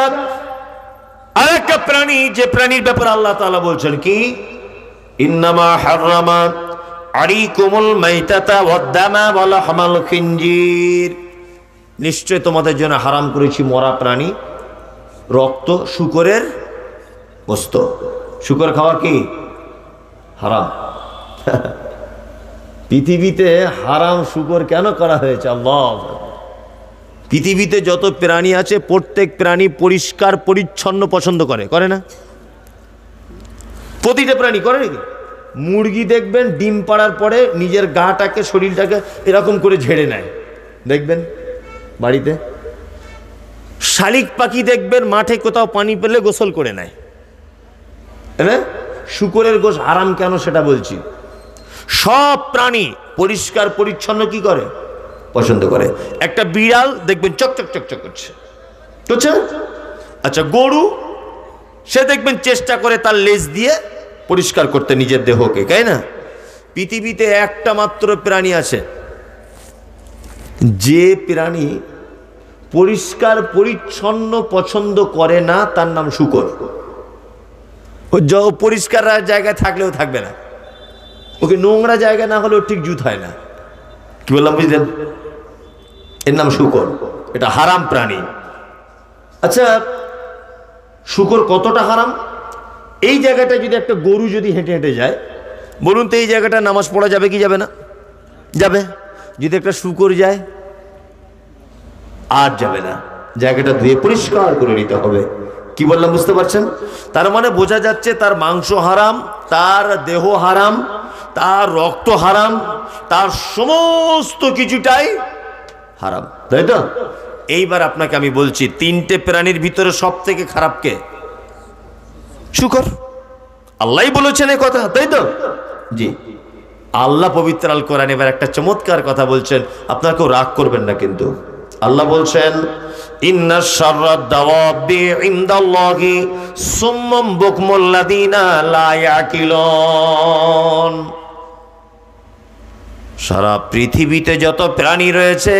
আরেকটা প্রাণী, যে প্রাণীর ব্যাপারে আল্লাহ তাআলা বলছেন কি, ইন্নামা হাররামা আলাইকুমুল মাইতাতা ওয়াদ-দামা ওয়া লাহমাল খিনজির, নিশ্চয় তোমাদের জন্য হারাম করেছি মরা প্রাণী, রক্ত, শূকরের গোশত। শূকর খাওয়া কি হারাম? পৃথিবীতে হারাম শূকর কেন করা হয়েছে? আল্লাহ, পৃথিবীতে যত প্রাণী আছে প্রত্যেক প্রাণী পরিষ্কার পরিচ্ছন্ন পছন্দ করে, করে না? প্রতিটা প্রাণী করে নাকি? মুরগি দেখবেন ডিম পাড়ার পরে নিজের গাটাকে, শরীরটাকে এরকম করে ঝেড়ে নেয়, দেখবেন বাড়িতে। শালিক পাখি দেখবেন মাঠে কোথাও পানি পেলে গোসল করে নেয়। হ্যাঁ, শূকরের গোশ হারাম কেন সেটা বলছি। সব প্রাণী পরিষ্কার পরিচ্ছন্ন কি করে? পছন্দ করে। একটা বিড়াল দেখবেন চকচক চকচক করছে, বুঝছে? আচ্ছা, গরু সে দেখবেন চেষ্টা করে তার লেজ দিয়ে পরিষ্কার করতে নিজের দেহকে, তাই না? পৃথিবীতে একটা মাত্র প্রাণী আছে যে প্রাণী পরিষ্কার পরিচ্ছন্ন পছন্দ করে না, তার নাম শূকর। ও পরিষ্কার জায়গায় থাকলেও থাকবে না, ওকে নোংরা জায়গা না হলেও ঠিক জুত হয় না। কি বললাম বুঝলেন? এর নাম শূকর, এটা হারাম প্রাণী। আচ্ছা, শূকর কতটা হারাম? এই জায়গাটা যদি একটা গরু যদি হেঁটে হেঁটে যায়, বলুন তো এই জায়গাটা নামাজ পড়া যাবে কি যাবে না? যাবে। যদি একটা শূকর যায়, আর যাবে না, জায়গাটা ধুয়ে পরিষ্কার করে নিতে হবে। কি বললাম বুঝতে পারছেন? তার মানে বোঝা যাচ্ছে তার মাংস হারাম, তার দেহ হারাম, তার রক্ত হারাম, তার সমস্ত কিছুটাই হারাম, তাই তো? এইবার আপনাকে আমি বলছি, 3টে প্রাণীর ভিতরে সব থেকে খারাপ কে? শূকর। আল্লাহই বলেছেন এই কথা, তাই তো? জি, আল্লাহ পবিত্র আল কোরআন এবার একটা চমৎকার কথা বলছেন, আপনারা কেউ রাগ করবেন না কিন্তু। আল্লাহ বলছেন, ইন্না শাররাদ দাওয়াবি ইনদাল্লাহি সুম্মাম বুকমুল লাযিনা লা ইয়াকিলুন। সারা পৃথিবীতে যত প্রাণী রয়েছে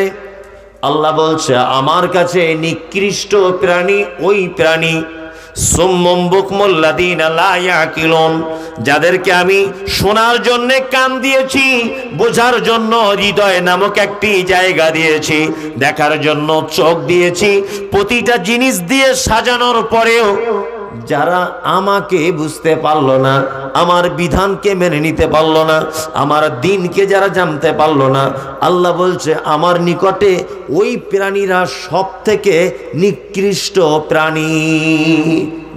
আল্লাহ বলছে আমার কাছে নিকৃষ্ট প্রাণী ওই প্রাণী সুম্মুম বুকমুল লাযীনা লা ইয়াকিলুন, যাদেরকে আমি শোনার জন্য কান দিয়েছি, বোঝার জন্য হৃদয় নামক একটি জায়গা দিয়েছি, দেখার জন্য চোখ দিয়েছি, প্রতিটা জিনিস দিয়ে সাজানোর পরেও যারা আমাকে বুঝতে পারলো না, আমার বিধানকে মেনে নিতে পারলো না, আমার দ্বীনকে যারা জানতে পারলো না, আল্লাহ বলছে আমার নিকটে ওই প্রাণীরা সব থেকে নিকৃষ্ট প্রাণী।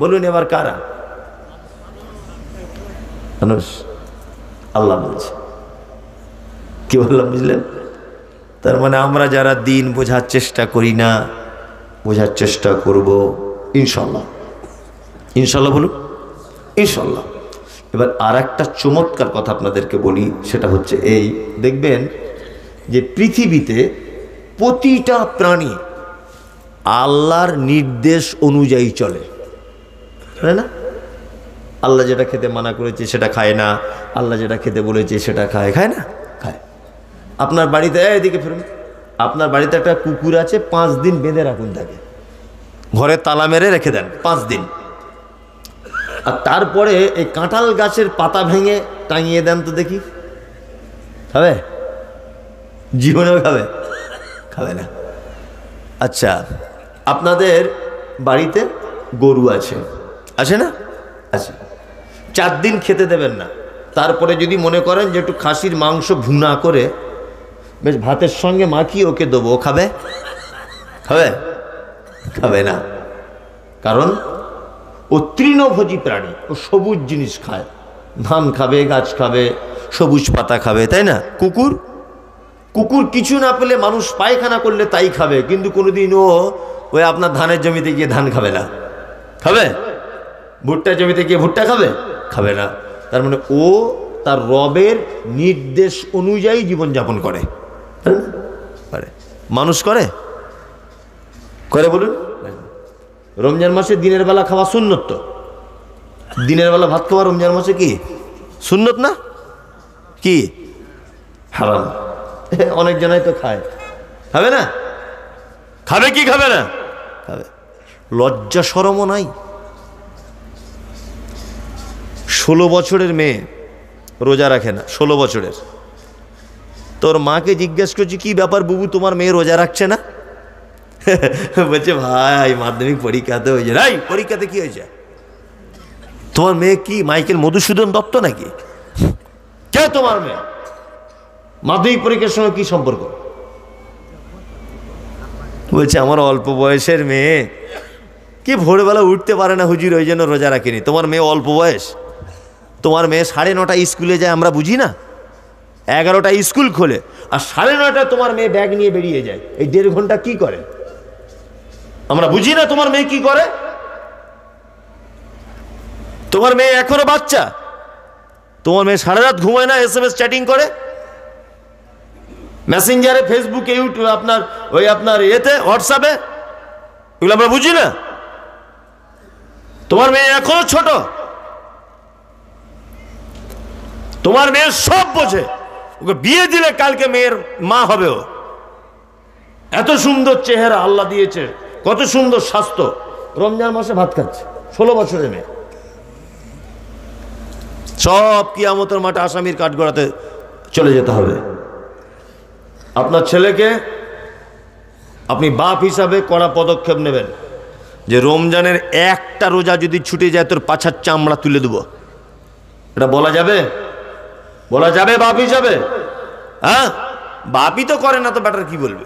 বলুন এবার কারা? মানুষ। আল্লাহ বলছে, কি বললাম বুঝলেন? তার মানে আমরা যারা দ্বীন বোঝার চেষ্টা করি না, বোঝার চেষ্টা করব ইনশাল্লাহ। ইনশাল্লাহ বলুন, ইনশাল্লাহ। এবার আর একটা চমৎকার কথা আপনাদেরকে বলি, সেটা হচ্ছে এই, দেখবেন যে পৃথিবীতে প্রতিটা প্রাণী আল্লাহর নির্দেশ অনুযায়ী চলে, তাই না? আল্লাহ যেটা খেতে মানা করেছে সেটা খায় না, আল্লাহ যেটা খেতে বলেছে সেটা খায়, খায় না? খায়। আপনার বাড়িতে, এদিকে ফিরুন, আপনার বাড়িতে একটা কুকুর আছে, 5 দিন বেঁধে রাখুন তাকে, ঘরে তালা মেরে রেখে দেন 5 দিন, আর তারপরে এই কাঁঠাল গাছের পাতা ভেঙে টাঙিয়ে দেন তো দেখি, খাবে? জীবনেও খাবে? খাবে না। আচ্ছা, আপনাদের বাড়িতে গরু আছে, আছে না? আছে। 4 দিন খেতে দেবেন না, তারপরে যদি মনে করেন যে একটু খাসির মাংস ভুনা করে বেশ ভাতের সঙ্গে মাখিয়ে ওকে দেবো, ও খাবে? খাবে? খাবে না। কারণ ও তৃণভোজী প্রাণী, ও সবুজ জিনিস খায়, ধান খাবে, গাছ খাবে, সবুজ পাতা খাবে, তাই না? কুকুর, কুকুর কিছু না পেলে মানুষ পায়খানা করলে তাই খাবে, কিন্তু কোনোদিন ও ওই আপনার ধানের জমিতে গিয়ে ধান খাবে না। খাবে? ভুট্টার জমিতে গিয়ে ভুট্টা খাবে? খাবে না। তার মানে ও তার রবের নির্দেশ অনুযায়ী জীবনযাপন করে। মানুষ করে? করে বলুন? রমজান মাসে দিনের বেলা খাওয়া সুন্নত, তো দিনের বেলা ভাত খাওয়া রমজান মাসে কি সুন্নত না? কি হারাম? অনেক জনাই তো খায়, খাবে না? খাবে কি খাবে না? খাবে। লজ্জা শরমও নাই। 16 বছরের মেয়ে রোজা রাখে না, 16 বছরের। তোর মাকে জিজ্ঞেস করছি কি ব্যাপার বুবু, তোমার মেয়ে রোজা রাখছে না? বলছে ভাই মাধ্যমিক পরীক্ষাতে হয়েছে। রাই, পরীক্ষাতে কি হয়েছে? তোমার মেয়ে কি মাইকেল মধুসূদন দত্ত নাকি? কে তোমার মেয়ে? মাধ্যমিক পরীক্ষার সঙ্গে কি সম্পর্ক? বলছে আমার অল্প বয়সের মেয়ে, কি ভোরবেলা উঠতে পারে না হুজুর, ওই জন্য রোজা রাখেনি। তোমার মেয়ে অল্প বয়স? তোমার মেয়ে 9:30 স্কুলে যায়, আমরা বুঝি না? 11টা স্কুল খোলে, আর 9:30 তোমার মেয়ে ব্যাগ নিয়ে বেরিয়ে যায়। এই 1.5 ঘন্টা কি করে আমরা বুঝি না? তোমার মেয়ে কি করে? তোমার মেয়ে এখনো বাচ্চা, তোমার মেয়ে সারা রাত ঘুমায় না, SMS চ্যাটিং করে, মেসেঞ্জারে, ফেসবুকে, ইউটিউব, আপনার ওই আপনার এতে হোয়াটসঅ্যাপে, এগুলো আমরা বুঝি না? তোমার মেয়ে এখনো ছোট, তোমার মেয়ে সব বোঝে। ওকে বিয়ে দিলে কালকে মেয়ের মা হবে ও। এত সুন্দর চেহারা আল্লাহ দিয়েছে, কত সুন্দর স্বাস্থ্য, রমজান মাসে ভাত খাচ্ছে, 16 বছরের মেয়ে। সব কিয়ামতের মাঠে আসামির কাঠগড়াতে চলে যেতে হবে। আপনার ছেলেকে আপনি বাপ হিসাবে কড়া পদক্ষেপ নেবেন যে রমজানের একটা রোজা যদি ছুটে যায় তোর পাছার চামড়া তুলে দেবো। এটা বলা যাবে? বলা যাবে বাপ হিসাবে? হ্যাঁ, বাপই তো করে না, তো ব্যাটার কি বলবে?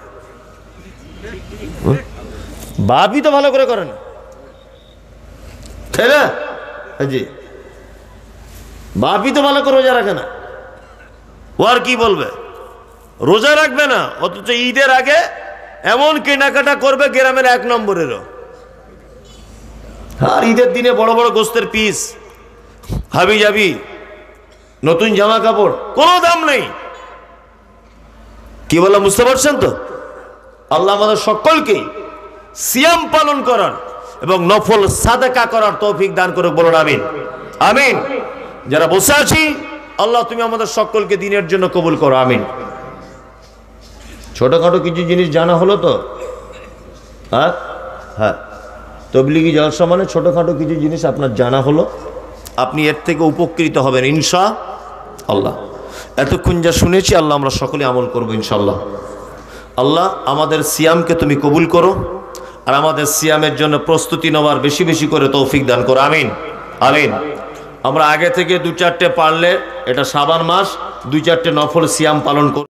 বাপই তো ভালো করে করে না, তাই না? জি, বাপই তো ভালো করে রোজা রাখে না, ও আর কি বলবে? রোজা রাখবে না, অথচ ঈদের আগে এমন কেনাকাটা করবে গ্রামের 1 নম্বরেরও। আর ঈদের দিনে বড় বড় গোস্তের পিস, হাবি যাবি, নতুন জামা কাপড়, কোনো দাম নেই। কি বললাম বুঝতে পারছেন তো? আল্লাহ আমাদের সকলকে সিয়াম পালন করার এবং নফল সাদাকা করার তৌফিক দান করুক, বলুন আমিন। আমিন। যারা বসে আছি আল্লাহ তুমি আমাদের সকলকে দিনের জন্য কবুল করো, আমিন। ছোটখাটো কিছু জিনিস জানা হলো তো? হ্যাঁ হ্যাঁ, তবলিগি জলসা মানে ছোটখাটো কিছু জিনিস আপনার জানা হলো, আপনি এর থেকে উপকৃত হবেন ইনশাআল্লাহ। এতক্ষণ যা শুনেছি আল্লাহ আমরা সকলে আমল করবো ইনশাআল্লাহ। আল্লাহ আমাদের সিয়ামকে তুমি কবুল করো, আর আমাদের সিয়ামের জন্য প্রস্তুতি নেওয়ার বেশি বেশি করে তৌফিক দান করো, আমিন আমিন। আমরা আগে থেকে 2-4টে পারলে, এটা শাবান মাস, 2-4টে নফল সিয়াম পালন করব।